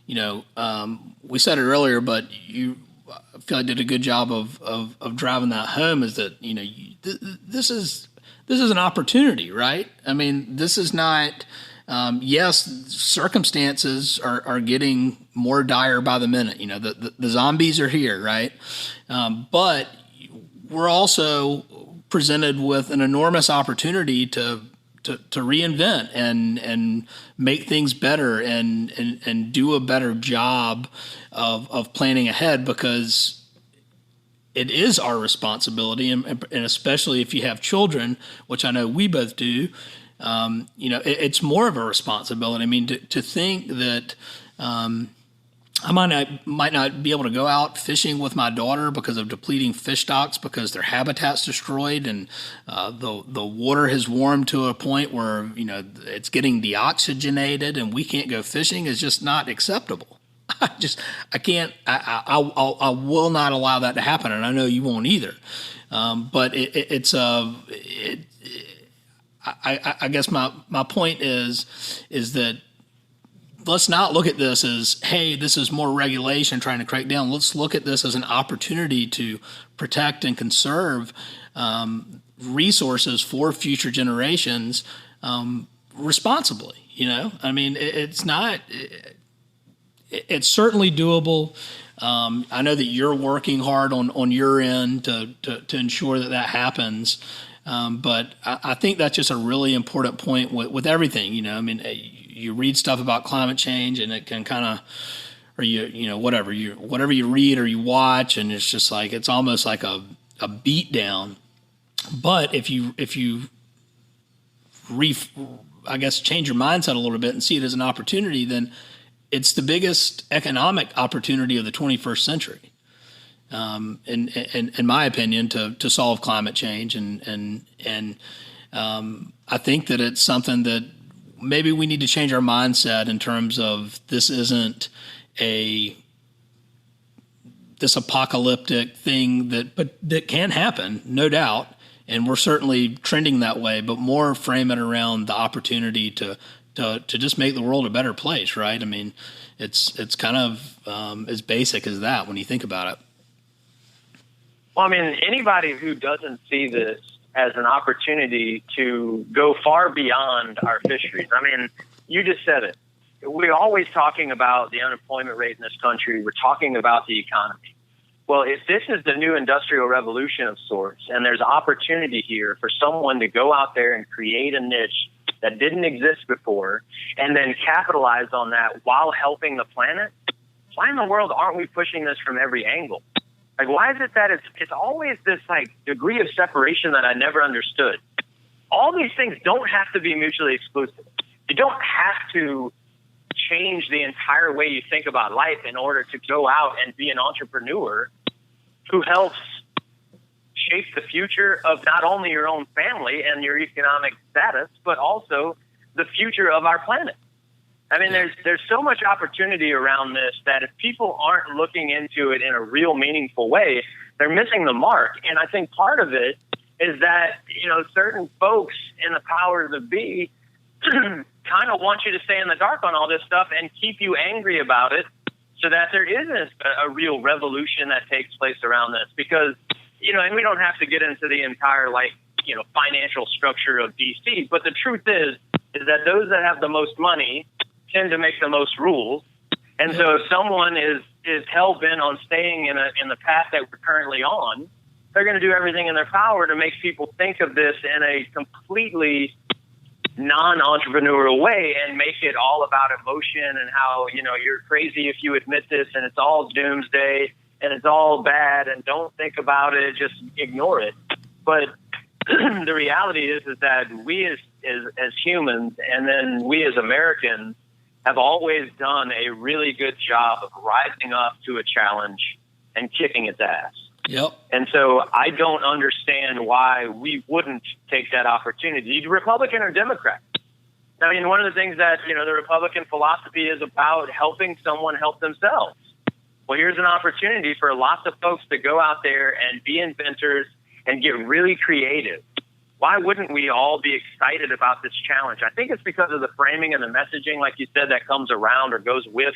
we said it earlier, but you I feel I did a good job of driving that home. Is that this is an opportunity, right? I mean, this is not. Yes, circumstances are getting more dire by the minute. The zombies are here, right? But we're also presented with an enormous opportunity to reinvent and make things better and do a better job of planning ahead, because it is our responsibility, and especially if you have children, which I know we both do. It's more of a responsibility. I mean, to think that I might not be able to go out fishing with my daughter because of depleting fish stocks, because their habitat's destroyed and the water has warmed to a point where it's getting deoxygenated and we can't go fishing, is just not acceptable. I can't. I will not allow that to happen, and I know you won't either. But I guess my point is that let's not look at this as, hey, this is more regulation trying to crack down. Let's look at this as an opportunity to protect and conserve resources for future generations responsibly. I mean, it's not. It's certainly doable. I know that you're working hard on your end to ensure that happens. But I think that's just a really important point with everything. I mean, you read stuff about climate change, and it can kind of, or whatever you read or you watch, and it's just like it's almost like a beat down. But if you I guess change your mindset a little bit and see it as an opportunity, then it's the biggest economic opportunity of the 21st century. In my opinion, to solve climate change, and I think that it's something that maybe we need to change our mindset in terms of this isn't this apocalyptic thing that can happen, no doubt, and we're certainly trending that way, but more frame it around the opportunity to just make the world a better place, right? I mean, it's kind of as basic as that when you think about it. Well, I mean, anybody who doesn't see this as an opportunity to go far beyond our fisheries. I mean, you just said it. We're always talking about the unemployment rate in this country. We're talking about the economy. Well, if this is the new industrial revolution of sorts, and there's opportunity here for someone to go out there and create a niche that didn't exist before, and then capitalize on that while helping the planet, why in the world aren't we pushing this from every angle? Like, why is it that it's always this like degree of separation that I never understood? All these things don't have to be mutually exclusive. You don't have to change the entire way you think about life in order to go out and be an entrepreneur who helps shape the future of not only your own family and your economic status, but also the future of our planet. I mean, there's so much opportunity around this that if people aren't looking into it in a real meaningful way, they're missing the mark. And I think part of it is that, certain folks in the powers that be kind of want you to stay in the dark on all this stuff and keep you angry about it, so that there isn't a real revolution that takes place around this. Because, and we don't have to get into the entire, financial structure of DC, but the truth is that those that have the most money tend to make the most rules. And so if someone is hell-bent on staying in the path that we're currently on, they're going to do everything in their power to make people think of this in a completely non-entrepreneurial way and make it all about emotion and how, you're crazy if you admit this, and it's all doomsday and it's all bad and don't think about it, just ignore it. But the reality is that we as humans, and then we as Americans, have always done a really good job of rising up to a challenge and kicking its ass. Yep. And so I don't understand why we wouldn't take that opportunity, Republican or Democrat. I mean, one of the things that, the Republican philosophy is about helping someone help themselves. Well, here's an opportunity for lots of folks to go out there and be inventors and get really creative. Why wouldn't we all be excited about this challenge? I think it's because of the framing and the messaging, like you said, that comes around or goes with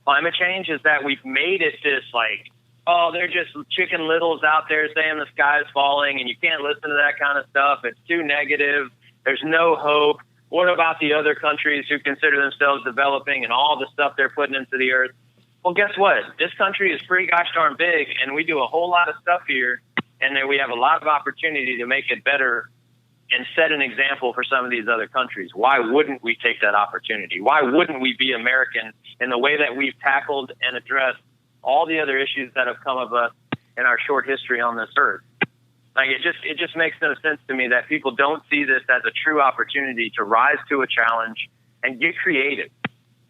climate change is that we've made it this like, oh, they're just chicken littles out there saying the sky is falling and you can't listen to that kind of stuff. It's too negative. There's no hope. What about the other countries who consider themselves developing and all the stuff they're putting into the earth? Well, guess what? This country is pretty gosh darn big, and we do a whole lot of stuff here, and then we have a lot of opportunity to make it better and set an example for some of these other countries. Why wouldn't we take that opportunity? Why wouldn't we be American in the way that we've tackled and addressed all the other issues that have come of us in our short history on this earth? Like it just makes no sense to me that people don't see this as a true opportunity to rise to a challenge and get creative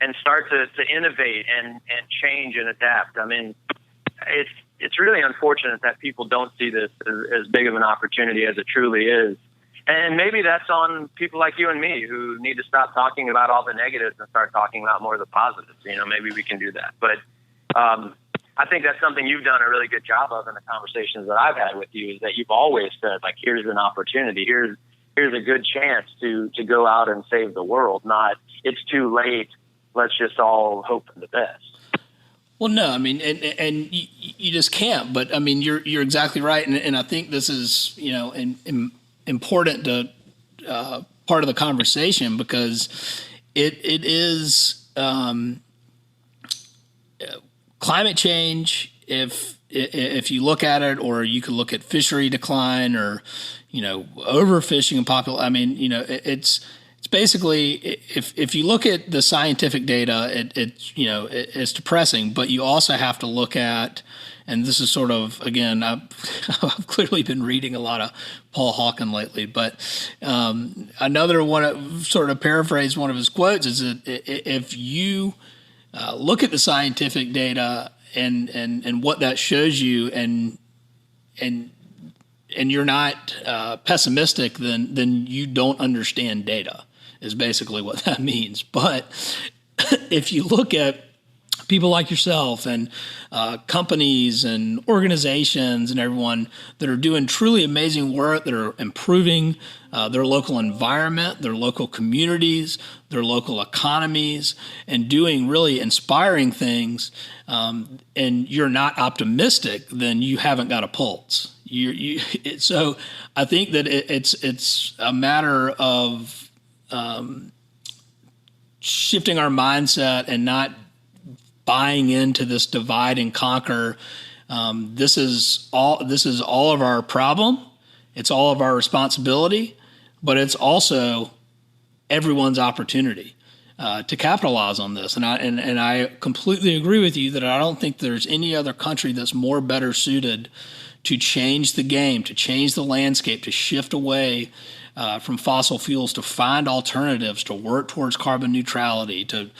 and start to innovate and change and adapt. I mean, it's really unfortunate that people don't see this as big of an opportunity as it truly is. And maybe that's on people like you and me who need to stop talking about all the negatives and start talking about more of the positives. You know, maybe we can do that. But I think that's something you've done a really good job of in the conversations that I've had with you, is that you've always said, like, here's an opportunity. Here's a good chance to go out and save the world, not it's too late. Let's just all hope for the best. Well, no, I mean, and you just can't. But I mean, you're exactly right, and I think this is, you know, important to part of the conversation, because it is climate change. If you look at it, or you could look at fishery decline, or, you know, overfishing and I mean, you know, it's basically, if you look at the scientific data, it's depressing. But you also have to look at, and this is sort of, again, I've clearly been reading a lot of Paul Hawken lately, but another one, sort of paraphrase one of his quotes, is that if you look at the scientific data and what that shows you, and you're not pessimistic, then you don't understand data, is basically what that means. But if you look at people like yourself and companies and organizations and everyone that are doing truly amazing work, that are improving their local environment, their local communities, their local economies, and doing really inspiring things, and you're not optimistic, then you haven't got a pulse. So I think that it's a matter of shifting our mindset and not buying into this divide and conquer. This is all of our problem. It's all of our responsibility, but it's also everyone's opportunity to capitalize on this. And I completely agree with you that I don't think there's any other country that's more better suited to change the game, to change the landscape, to shift away from fossil fuels, to find alternatives, to work towards carbon neutrality, to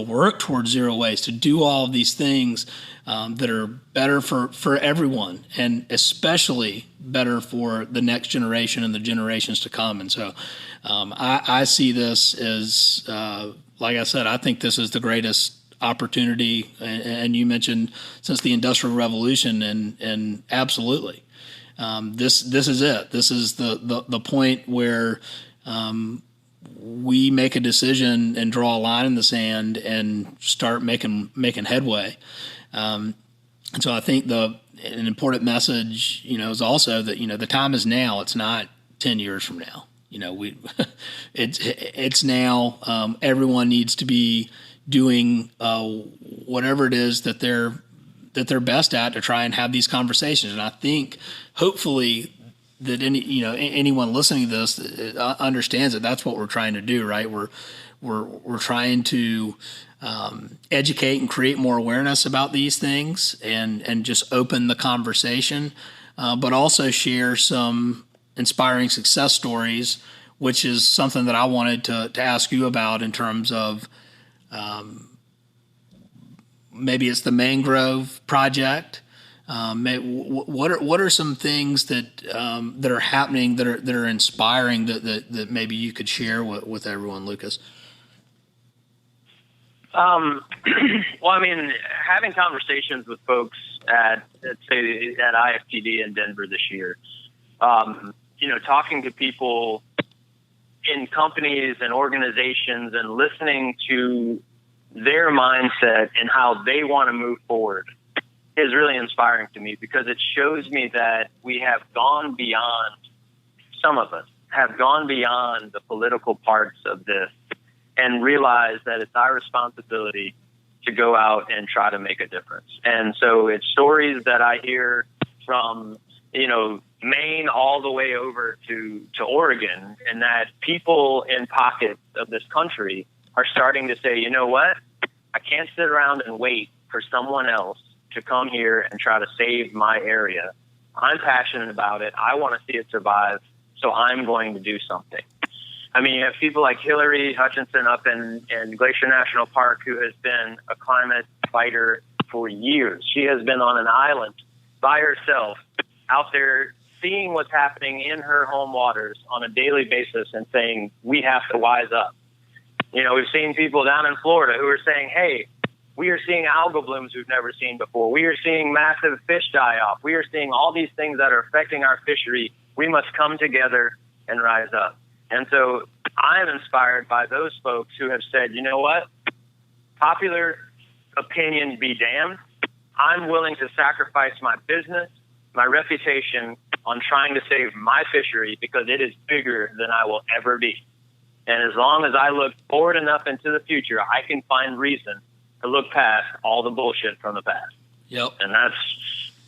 work towards zero waste, to do all of these things that are better for everyone, and especially better for the next generation and the generations to come. And so I see this as, like I said, I think this is the greatest opportunity, and you mentioned since the Industrial Revolution, and absolutely. This is it. This is the point where we make a decision and draw a line in the sand and start making headway. And so I think an important message, you know, is also that, you know, the time is now. It's not 10 years from now. You know, it's now. Everyone needs to be doing whatever it is that they're best at to try and have these conversations. And I think hopefully that anyone listening to this understands that that's what we're trying to do, right? We're trying to educate and create more awareness about these things, and just open the conversation, but also share some inspiring success stories, which is something that I wanted to ask you about in terms of maybe it's the mangrove project. What are some things that are happening that are inspiring that maybe you could share with everyone, Lucas? Well, I mean, having conversations with folks at IFTD in Denver this year, talking to people in companies and organizations and listening to their mindset and how they want to move forward is really inspiring to me, because it shows me that we have gone beyond, some of us have gone beyond the political parts of this and realize that it's our responsibility to go out and try to make a difference. And so it's stories that I hear from, Maine all the way over to Oregon, and that people in pockets of this country are starting to say, you know what, I can't sit around and wait for someone else to come here and try to save my area. I'm passionate about it. I want to see it survive, so I'm going to do something. I mean, you have people like Hillary Hutchinson up in Glacier National Park, who has been a climate fighter for years. She has been on an island by herself out there seeing what's happening in her home waters on a daily basis and saying, we have to wise up. We've seen people down in Florida who are saying, hey, we are seeing algal blooms we've never seen before. We are seeing massive fish die off. We are seeing all these things that are affecting our fishery. We must come together and rise up. And so I am inspired by those folks who have said, you know what, popular opinion be damned. I'm willing to sacrifice my business, my reputation on trying to save my fishery, because it is bigger than I will ever be. And as long as I look forward enough into the future, I can find reason to look past all the bullshit from the past. Yep. And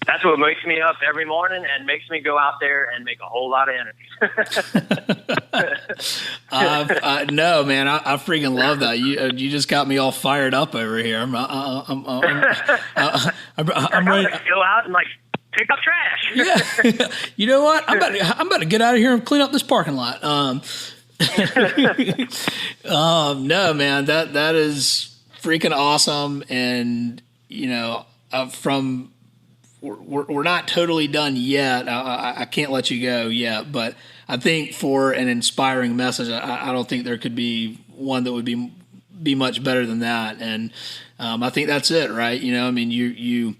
that's what wakes me up every morning and makes me go out there and make a whole lot of energy. No, man, I freaking love that. You just got me all fired up over here. I'm ready to go out and pick up trash. Yeah. You know what? I'm about to get out of here and clean up this parking lot. No, man, that is freaking awesome. And, we're not totally done yet. I can't let you go yet, but I think for an inspiring message, I don't think there could be one that would be much better than that. And I think that's it, right? You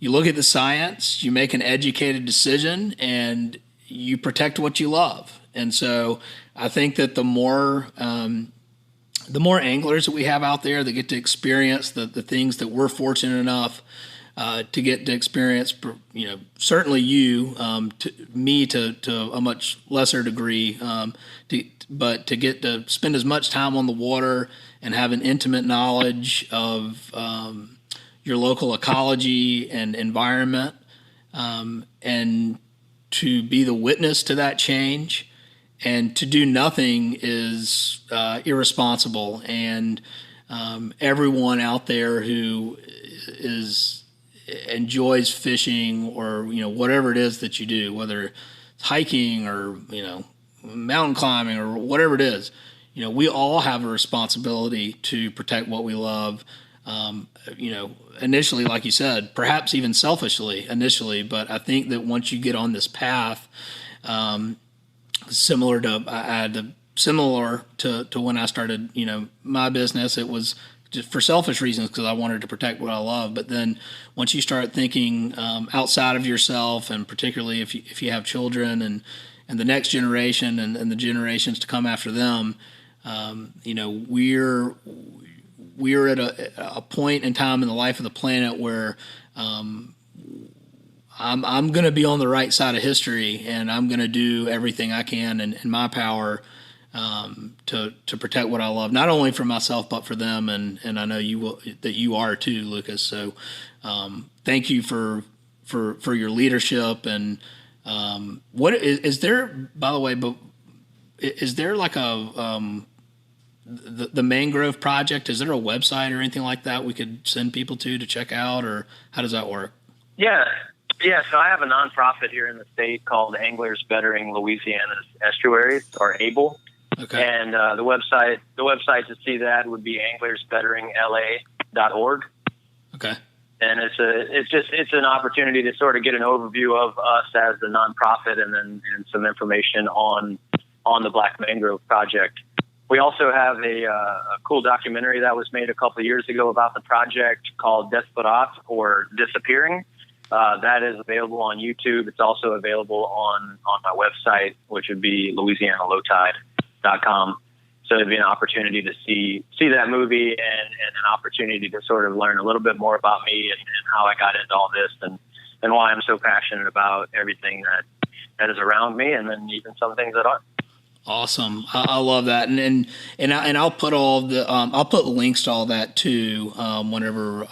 look at the science, you make an educated decision, and you protect what you love. And so I think that the more anglers that we have out there that get to experience the things that we're fortunate enough to get to experience, certainly you, me to a much lesser degree, but to get to spend as much time on the water and have an intimate knowledge of your local ecology and environment, and to be the witness to that change, and to do nothing is irresponsible. And everyone out there who enjoys fishing, or whatever it is that you do, whether it's hiking or mountain climbing or whatever it is, we all have a responsibility to protect what we love. Initially, like you said, perhaps even selfishly initially, but I think that once you get on this path, similar to when I started, my business, it was just for selfish reasons, because I wanted to protect what I love. But then once you start thinking outside of yourself, and particularly if you have children and the next generation and the generations to come after them, we're at a point in time in the life of the planet where I'm going to be on the right side of history, and I'm going to do everything I can in my power to protect what I love, not only for myself but for them, and I know that you are too, Lucas. So thank you for your leadership. And what is there, by the way? But is there like the Mangrove Project? Is there a website or anything like that we could send people to check out, or how does that work? Yeah. So I have a nonprofit here in the state called Anglers Bettering Louisiana's Estuaries, or ABLE. Okay. And the website to see that would be anglersbetteringla.org. Okay. And it's an opportunity to sort of get an overview of us as the nonprofit, and some information on the Black Mangrove Project. We also have a cool documentary that was made a couple of years ago about the project called Desperat, or Disappearing. That is available on YouTube. It's also available on my website, which would be LouisianaLowTide.com. So it'd be an opportunity to see that movie and an opportunity to sort of learn a little bit more about me and how I got into all this and why I'm so passionate about everything that is around me, and then even some things that aren't. Awesome. I love that. And I'll put all I'll put links to all that too, whenever,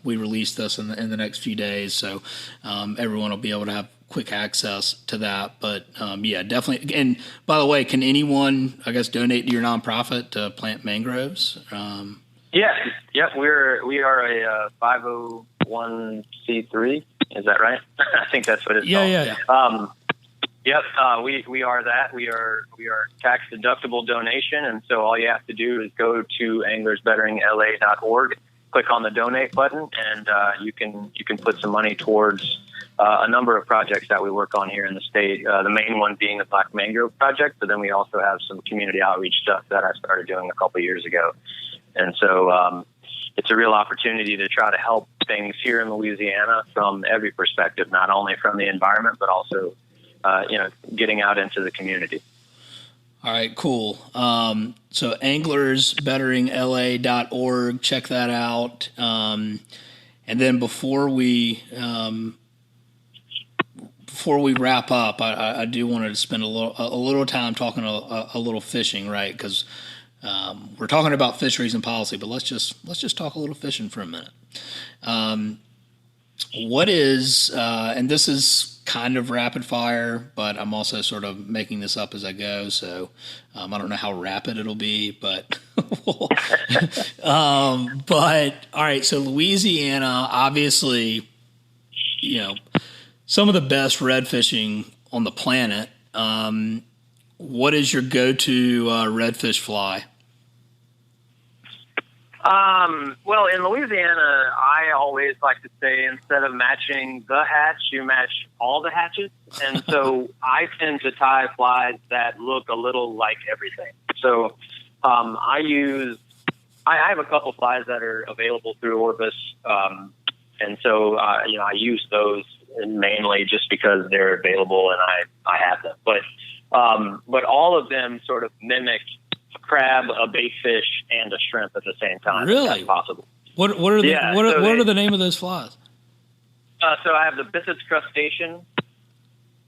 we release this in the next few days. So, everyone will be able to have quick access to that. But, yeah, definitely. And by the way, can anyone, I guess, donate to your nonprofit to plant mangroves? Yeah. Yep. We are a 501c3. Is that right? I think that's what it's called. Yeah. Yep, we are that. We are tax deductible donation, and so all you have to do is go to anglersbetteringla.org, click on the donate button, and you can put some money towards a number of projects that we work on here in the state. The main one being the Black Mangrove Project, but then we also have some community outreach stuff that I started doing a couple years ago, and so it's a real opportunity to try to help things here in Louisiana from every perspective, not only from the environment but also getting out into the community. All right, cool. So anglersbetteringla.org, check that out. And then before we wrap up, I do want to spend a little time talking a little fishing, right? Because we're talking about fisheries and policy, but let's just talk a little fishing for a minute. What is and this is kind of rapid fire, but I'm also sort of making this up as I go, so I don't know how rapid it'll be, but but all right, so Louisiana, obviously, some of the best red fishing on the planet. What is your go-to redfish fly? Well, in Louisiana, I always like to say, instead of matching the hatch, you match all the hatches. And so I tend to tie flies that look a little like everything. So, I have a couple flies that are available through Orvis. And so, I use those mainly just because they're available and I have them. But all of them sort of mimic a crab, a bait fish, and a shrimp at the same time. Really? If that's possible. What are the name of those flies? So I have the Bissett's crustacean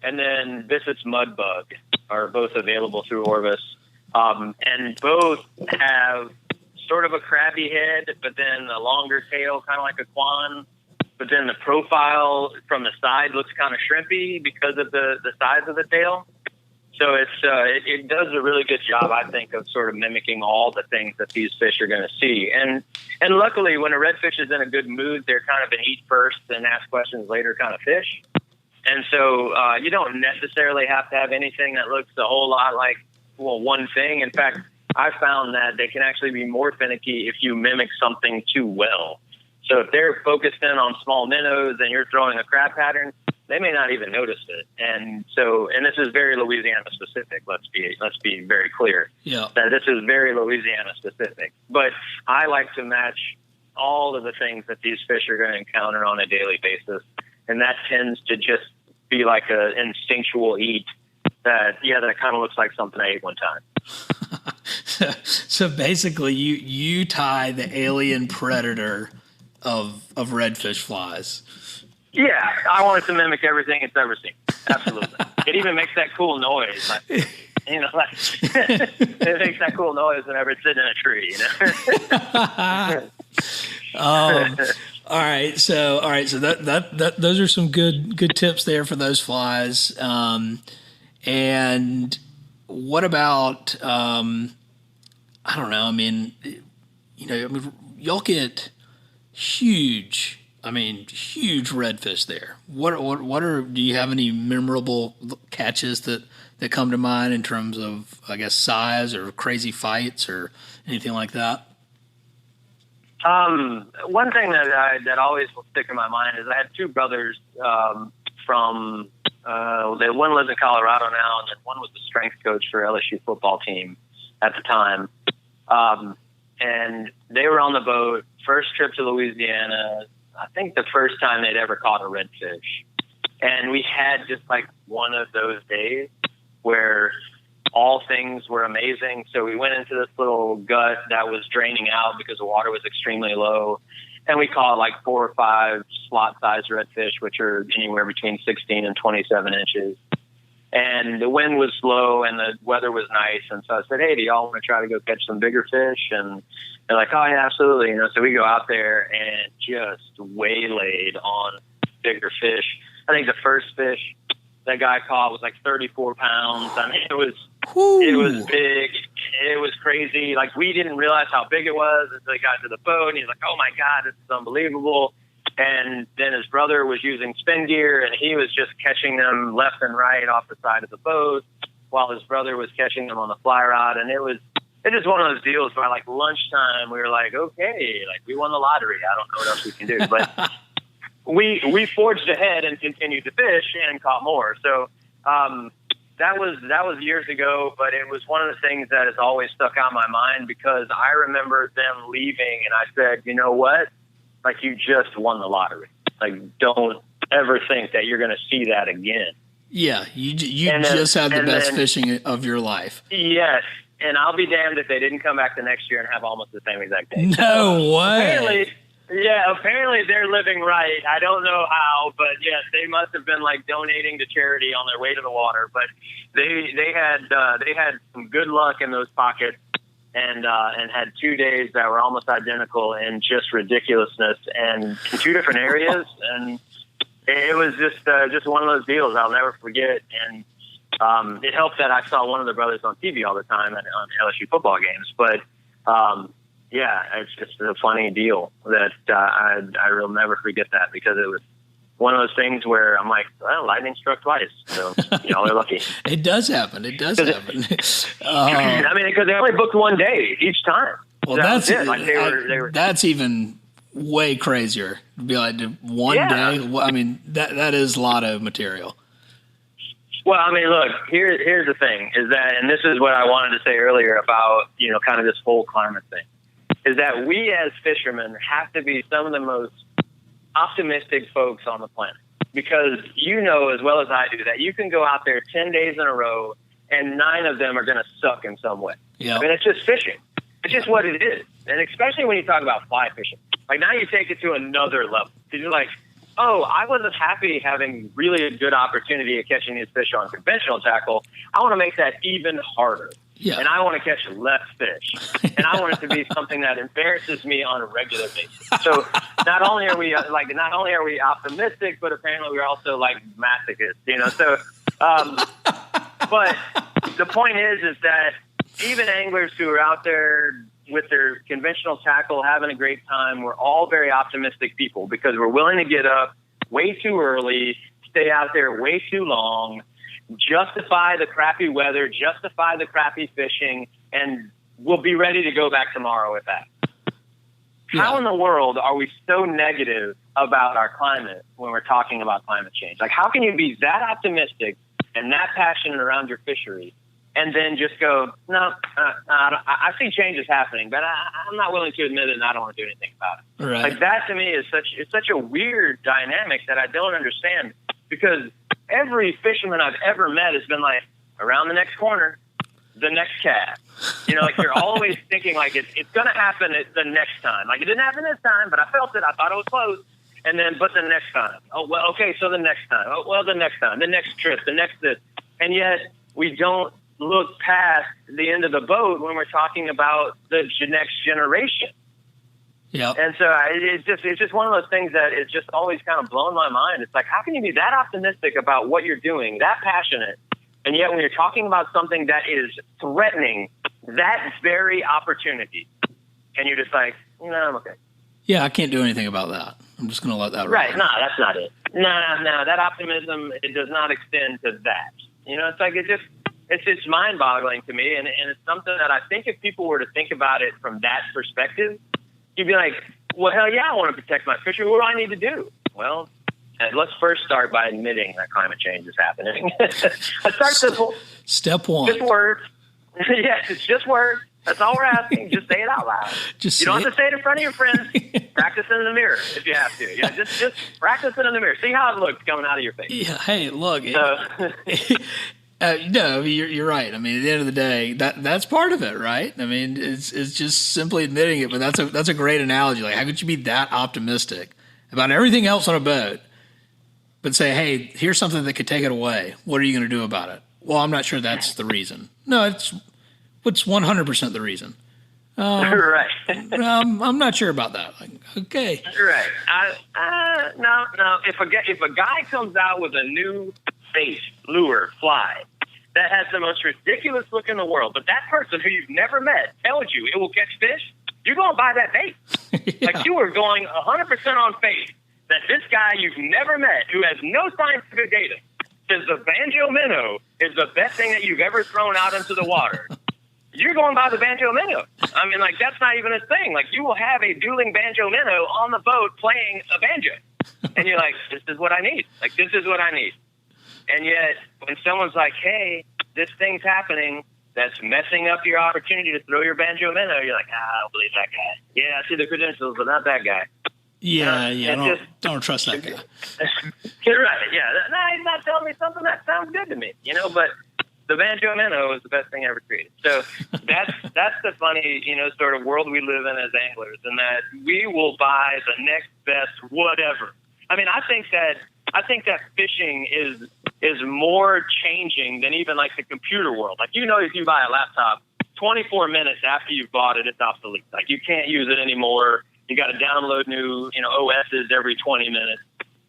and then Bissett's mudbug are both available through Orvis. And both have sort of a crabby head, but then a longer tail, kind of like a quan. But then the profile from the side looks kind of shrimpy because of the size of the tail. So it does a really good job, I think, of sort of mimicking all the things that these fish are going to see. And luckily, when a redfish is in a good mood, they're kind of an eat first and ask questions later kind of fish. And so you don't necessarily have to have anything that looks a whole lot like, one thing. In fact, I found that they can actually be more finicky if you mimic something too well. So if they're focused in on small minnows and you're throwing a crab pattern, they may not even notice it. And this is very Louisiana specific. Let's be very clear. Yeah. That this is very Louisiana specific. But I like to match all of the things that these fish are going to encounter on a daily basis. And that tends to just be like an instinctual eat that kind of looks like something I ate one time. So basically you tie the alien predator of redfish flies. Yeah, I want it to mimic everything it's ever seen. Absolutely. It even makes that cool noise. It makes that cool noise whenever it's sitting in a tree, All right. So that those are some good tips there for those flies. And what about, I don't know. I mean, y'all get huge redfish there. Do you have any memorable catches that come to mind in terms of, I guess, size or crazy fights or anything like that? One thing that always will stick in my mind is I had two brothers from one lives in Colorado now, and then one was the strength coach for LSU football team at the time. And they were on the boat, first trip to Louisiana, I think the first time they'd ever caught a redfish. And we had just like one of those days where all things were amazing. So we went into this little gut that was draining out because the water was extremely low. And we caught like 4 or 5 slot-sized redfish, which are anywhere between 16 and 27 inches. And the wind was slow and the weather was nice. And so I said, hey, do y'all want to try to go catch some bigger fish? And they're like, oh, yeah, absolutely. So we go out there and just waylaid on bigger fish. I think the first fish that guy caught was like 34 pounds. I mean, it was big. It was crazy. Like, we didn't realize how big it was until he got to the boat. And he's like, oh, my God, this is unbelievable. And then his brother was using spin gear, and he was just catching them left and right off the side of the boat while his brother was catching them on the fly rod. And it's just one of those deals where, like, lunchtime, we were like, okay, like, we won the lottery. I don't know what else we can do. But we forged ahead and continued to fish and caught more. So that was years ago, but it was one of the things that has always stuck out in my mind because I remember them leaving, and I said, you know what? Like, you just won the lottery. Like, don't ever think that you're going to see that again. Yeah, you just had the best fishing of your life. Yes, and I'll be damned if they didn't come back the next year and have almost the same exact day. No way. Apparently they're living right. I don't know how, but yes, they must have been like donating to charity on their way to the water. But they had some good luck in those pockets, and had 2 days that were almost identical in just ridiculousness and in 2 different areas, and it was just one of those deals I'll never forget. And it helped that I saw one of the brothers on TV all the time on LSU football games, but. Yeah, it's just a funny deal that I will never forget that because it was one of those things where I'm like, well, lightning struck twice, so y'all are lucky. It does happen. It does happen. I mean, because they only booked 1 day each time. Well, that's it. Like they were. That's even way crazier. To be like 1 day. Well, I mean, that is a lot of material. Well, I mean, look, here's the thing is that, and this is what I wanted to say earlier about kind of this whole climate thing. Is that we as fishermen have to be some of the most optimistic folks on the planet. Because you know as well as I do that you can go out there 10 days in a row and 9 of them are going to suck in some way. Yeah. I mean, it's just fishing. It's just what it is. And especially when you talk about fly fishing. Like now you take it to another level. Because you're like, oh, I wasn't happy having really a good opportunity of catching these fish on conventional tackle. I want to make that even harder. Yeah. And I want to catch less fish. And I want it to be something that embarrasses me on a regular basis. So not only are we optimistic, but apparently we're also like masochists, So, but the point is that even anglers who are out there with their conventional tackle having a great time, we're all very optimistic people because we're willing to get up way too early, stay out there way too long, justify the crappy weather, justify the crappy fishing, and we'll be ready to go back tomorrow with that. Yeah. How in the world are we so negative about our climate when we're talking about climate change? Like, how can you be that optimistic and that passionate around your fishery and then just go, no, I see changes happening, but I'm not willing to admit it and I don't want to do anything about it. Right. Like, that to me is such a weird dynamic that I don't understand because every fisherman I've ever met has been like, around the next corner, the next cat. Like you're always thinking like it's going to happen at the next time. Like it didn't happen this time, but I felt it. I thought it was close. And then, but the next time. Oh, well, okay, so the next time. Oh, well, the next time. The next trip. The next this. And yet we don't look past the end of the boat when we're talking about the next generation. Yeah. And so it's just one of those things that it's just always kind of blown my mind. It's like, how can you be that optimistic about what you're doing, that passionate, and yet when you're talking about something that is threatening that very opportunity, and you're just like, no, I'm okay. Yeah, I can't do anything about that. I'm just going to let that right. ride. No, that's not it. No, that optimism, it does not extend to that. It's like it's mind-boggling to me, and it's something that I think if people were to think about it from that perspective, you'd be like, well, hell yeah, I want to protect my fishery. What do I need to do? Well, let's first start by admitting that climate change is happening. Let's start simple. Step one. Just words. Yes, it's just words. That's all we're asking. Just say it out loud. You don't have to say it in front of your friends. Practice it in the mirror if you have to. Just practice it in the mirror. See how it looks coming out of your face. Yeah. Hey, look. No, you're right. I mean, at the end of the day, that's part of it, right? I mean, it's just simply admitting it. But that's a great analogy. Like, how could you be that optimistic about everything else on a boat, but say, hey, here's something that could take it away. What are you going to do about it? Well, I'm not sure that's the reason. No, it's 100% the reason. Right. I'm not sure about that. Like, okay. Right. No. If a guy comes out with a new bait, lure, fly that has the most ridiculous look in the world, but that person who you've never met tells you it will catch fish, you're going to buy that bait. Yeah. Like, you are going 100% on faith that this guy you've never met, who has no scientific data, says the banjo minnow is the best thing that you've ever thrown out into the water. You're going by the banjo minnow. I mean, like, that's not even a thing. Like, you will have a dueling banjo minnow on the boat playing a banjo. And you're like, this is what I need. Like, this is what I need. And yet, when someone's like, hey, this thing's happening that's messing up your opportunity to throw your banjo minnow, you're like, I don't believe that guy. Yeah, I see the credentials, but not that guy. Yeah, don't trust that guy. You're right, yeah. No, he's not telling me something that sounds good to me, but the banjo minnow is the best thing ever created. So that's the funny, sort of world we live in as anglers, and that we will buy the next best whatever. I mean, I think that fishing is more changing than even like the computer world. Like, if you buy a laptop, 24 minutes after you've bought it, it's obsolete. Like, you can't use it anymore. You got to download new, OSs every 20 minutes.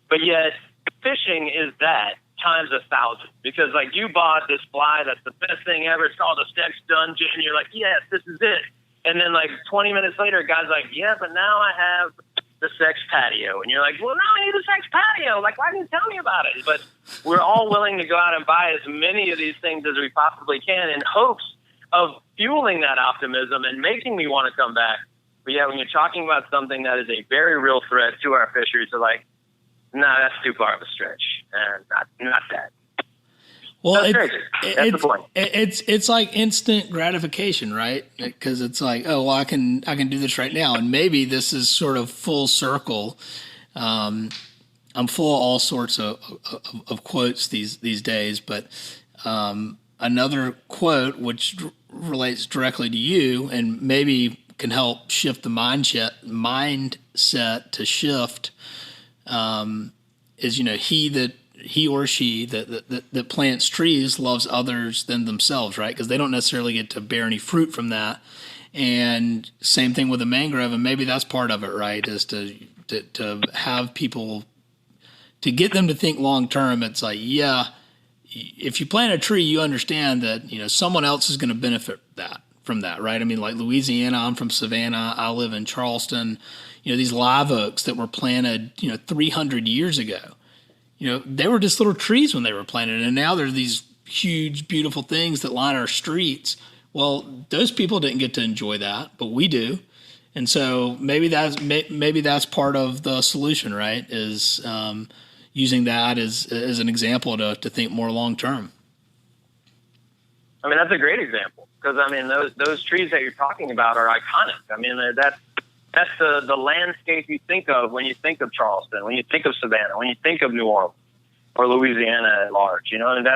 But yet, fishing is that times 1,000, because like, you bought this fly that's the best thing ever. It's called a Sex Dungeon, and you're like, yes, this is it. And then like 20 minutes later, a guy's like, yeah, but now I have the Sex Patio, and you're like, well, now I need a Sex Patio. Like, why didn't you tell me about it? But we're all willing to go out and buy as many of these things as we possibly can in hopes of fueling that optimism and making me want to come back. But yeah, when you're talking about something that is a very real threat to our fisheries, they're like, no, that's too far of a stretch, and not that. Well, that's the point. It's like instant gratification, right? Because it's like, oh, well, I can do this right now, and maybe this is sort of full circle. I'm full of all sorts of quotes these days, but another quote which relates directly to you and maybe can help shift the mindset to shift. Is he or she that plants trees loves others than themselves, right? Because they don't necessarily get to bear any fruit from that. And same thing with a mangrove, and maybe that's part of it, right? Is to have people, to get them to think long term. It's like, yeah, if you plant a tree, you understand that someone else is going to benefit from that, right? I mean, like Louisiana, I'm from Savannah, I live in Charleston. These live oaks that were planted, 300 years ago, they were just little trees when they were planted. And now there's these huge, beautiful things that line our streets. Well, those people didn't get to enjoy that, but we do. And so maybe that's part of the solution, right? Is using that as an example to think more long term. I mean, that's a great example, because I mean, those trees that you're talking about are iconic. I mean, that's the landscape you think of when you think of Charleston, when you think of Savannah, when you think of New Orleans or Louisiana at large. And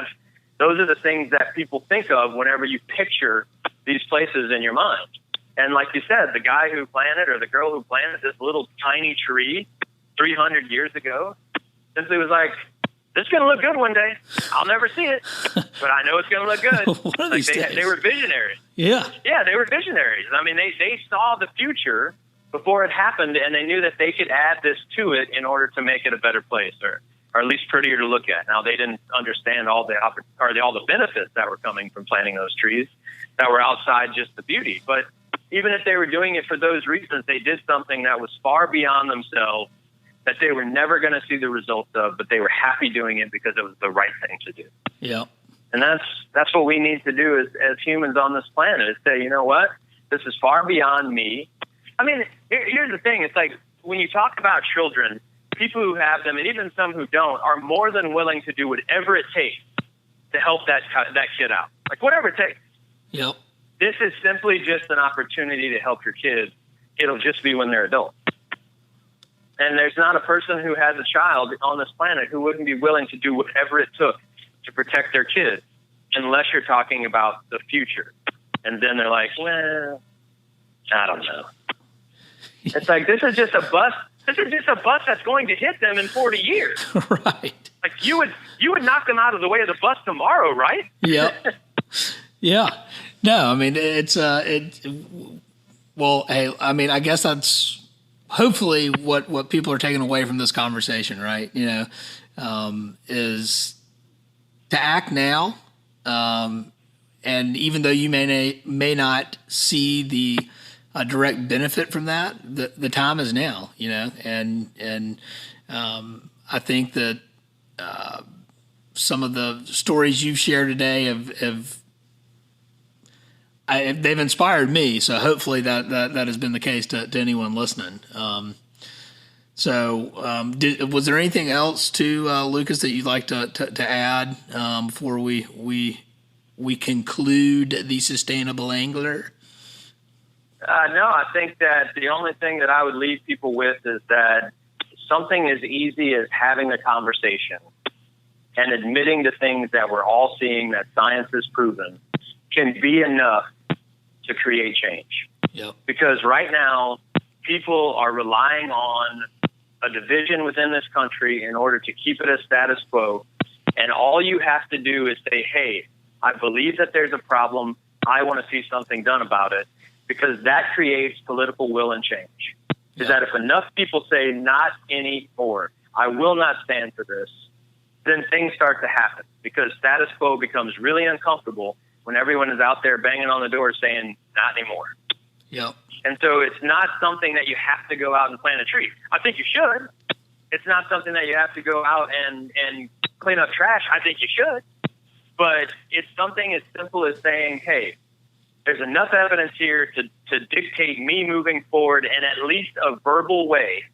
those are the things that people think of whenever you picture these places in your mind. And like you said, the guy who planted, or the girl who planted this little tiny tree 300 years ago simply was like, this is going to look good one day. I'll never see it, but I know it's going to look good. One of these days. They were visionaries. Yeah, they were visionaries. I mean, they saw the future before it happened, and they knew that they could add this to it in order to make it a better place, or at least prettier to look at. Now, they didn't understand all the benefits that were coming from planting those trees that were outside just the beauty. But even if they were doing it for those reasons, they did something that was far beyond themselves, that they were never going to see the results of, but they were happy doing it because it was the right thing to do. Yeah. And that's what we need to do as humans on this planet, is say, you know what? This is far beyond me. I mean, here's the thing. It's like, when you talk about children, people who have them, and even some who don't, are more than willing to do whatever it takes to help that kid out. Like, whatever it takes. Yep. This is simply just an opportunity to help your kids. It'll just be when they're adults. And there's not a person who has a child on this planet who wouldn't be willing to do whatever it took to protect their kids. unless you're talking about the future. And then they're like, well, I don't know. It's like, this is just a bus. This is just a bus that's going to hit them in 40 years. Right. Like you would knock them out of the way of the bus tomorrow, right? Yep. Yeah. No, I mean, well, hey, I mean, I guess that's hopefully what people are taking away from this conversation, right? Is to act now. And even though you may not see the direct benefit from that, the time is now, and I think that some of the stories you've shared today they've inspired me. So hopefully that has been the case to anyone listening. Was there anything else to Lucas that you'd like to add before we conclude the Sustainable Angler? No, I think that the only thing that I would leave people with is that something as easy as having a conversation and admitting to things that we're all seeing that science has proven can be enough to create change. Yep. Because right now, people are relying on a division within this country in order to keep it a status quo. And all you have to do is say, hey, I believe that there's a problem. I want to see something done about it, because that creates political will and change. Is that if enough people say, not anymore, I will not stand for this, then things start to happen, because status quo becomes really uncomfortable when everyone is out there banging on the door saying, not anymore. Yep. And so it's not something that you have to go out and plant a tree. I think you should. It's not something that you have to go out and clean up trash. I think you should. But it's something as simple as saying, hey, there's enough evidence here to dictate me moving forward in at least a verbal way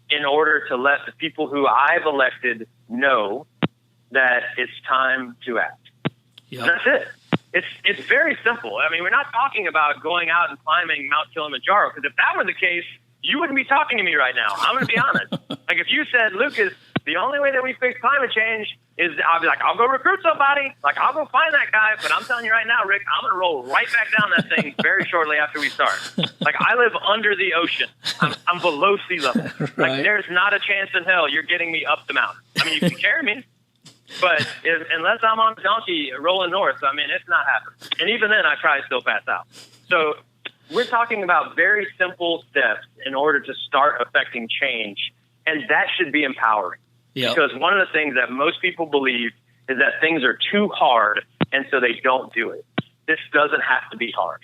in order to let the people who I've elected know that it's time to act. Yep. That's it. It's very simple. I mean, we're not talking about going out and climbing Mount Kilimanjaro, because if that were the case, you wouldn't be talking to me right now. I'm going to be honest. Like, if you said, Lucas, the only way that we fix climate change is, I'll be like, I'll go recruit somebody. Like, I'll go find that guy. But I'm telling you right now, Rick, I'm going to roll right back down that thing very shortly after we start. Like, I live under the ocean. I'm below sea level. Right. Like, there's not a chance in hell you're getting me up the mountain. I mean, you can carry me. But unless I'm on a donkey rolling north, I mean, it's not happening. And even then, I probably still pass out. So we're talking about very simple steps in order to start affecting change. And that should be empowering. Yep. Because one of the things that most people believe is that things are too hard, and so they don't do it. This doesn't have to be hard.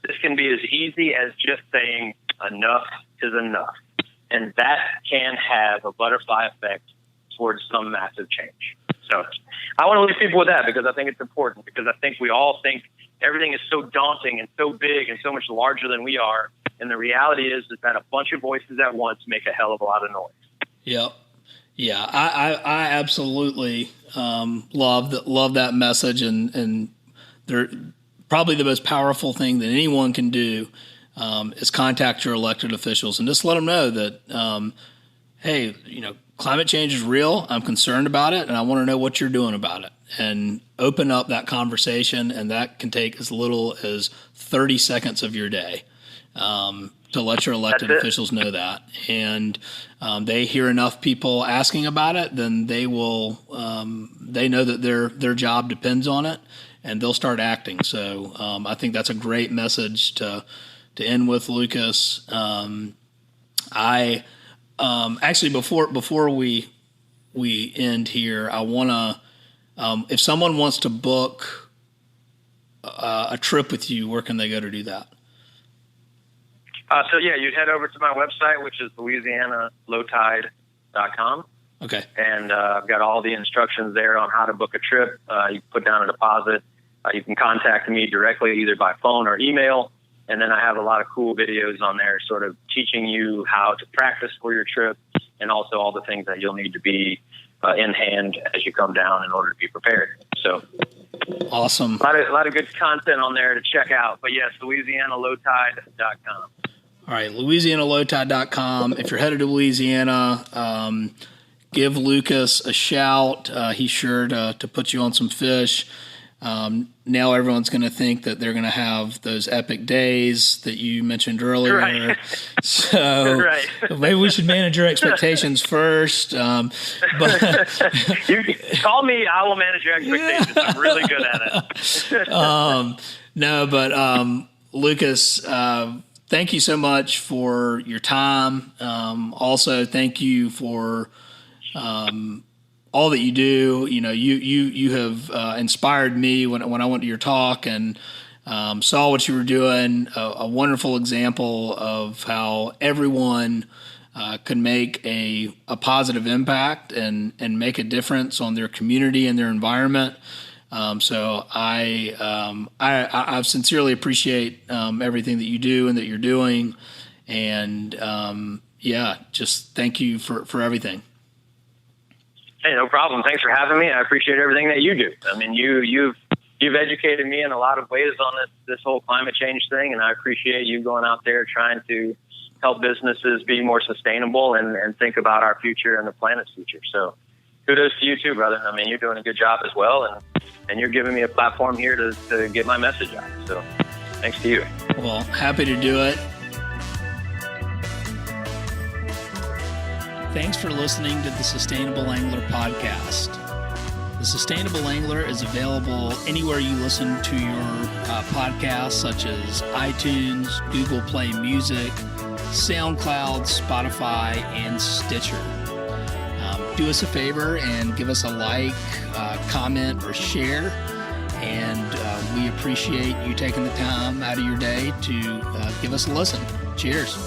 This can be as easy as just saying enough is enough. And that can have a butterfly effect towards some massive change. So I want to leave people with that, because I think it's important, because I think we all think everything is so daunting and so big and so much larger than we are. And the reality is that a bunch of voices at once make a hell of a lot of noise. Yep. Yeah, I absolutely love that message, and they're probably the most powerful thing that anyone can do is contact your elected officials and just let them know that, hey, climate change is real. I'm concerned about it, and I want to know what you're doing about it. And open up that conversation, and that can take as little as 30 seconds of your day to let your elected officials know that. And they hear enough people asking about it, then they will. They know that their job depends on it, and they'll start acting. So I think that's a great message to end with, Lucas. Actually, before we end here, I want to, if someone wants to book a trip with you, where can they go to do that? You'd head over to my website, which is louisianalowtide.com. Okay. And I've got all the instructions there on how to book a trip. You put down a deposit. You can contact me directly, either by phone or email. And then I have a lot of cool videos on there sort of teaching you how to practice for your trip, and also all the things that you'll need to be in hand as you come down in order to be prepared. So awesome. A lot of good content on there to check out. But yes, louisianalowtide.com. All right, louisianalowtide.com. If you're headed to Louisiana, give Lucas a shout. He's sure to put you on some fish. Now everyone's going to think that they're going to have those epic days that you mentioned earlier. Right. So maybe we should manage your expectations first. But you call me, I will manage your expectations. I'm really good at it. Lucas, thank you so much for your time. Also, thank you for all that you do. You have inspired me when I went to your talk and saw what you were doing. A wonderful example of how everyone can make a positive impact and make a difference on their community and their environment. So I sincerely appreciate everything that you do and that you're doing, and just thank you for everything. Hey, no problem. Thanks for having me. I appreciate everything that you do. I mean, you've educated me in a lot of ways on this whole climate change thing, and I appreciate you going out there trying to help businesses be more sustainable and think about our future and the planet's future. So kudos to you too, brother. I mean, you're doing a good job as well, and you're giving me a platform here to get my message out. So thanks to you. Well, happy to do it. Thanks for listening to the Sustainable Angler podcast. The Sustainable Angler is available anywhere you listen to your podcasts, such as iTunes, Google Play Music, SoundCloud, Spotify, and Stitcher. Do us a favor and give us a like, comment, or share. And we appreciate you taking the time out of your day to give us a listen. Cheers.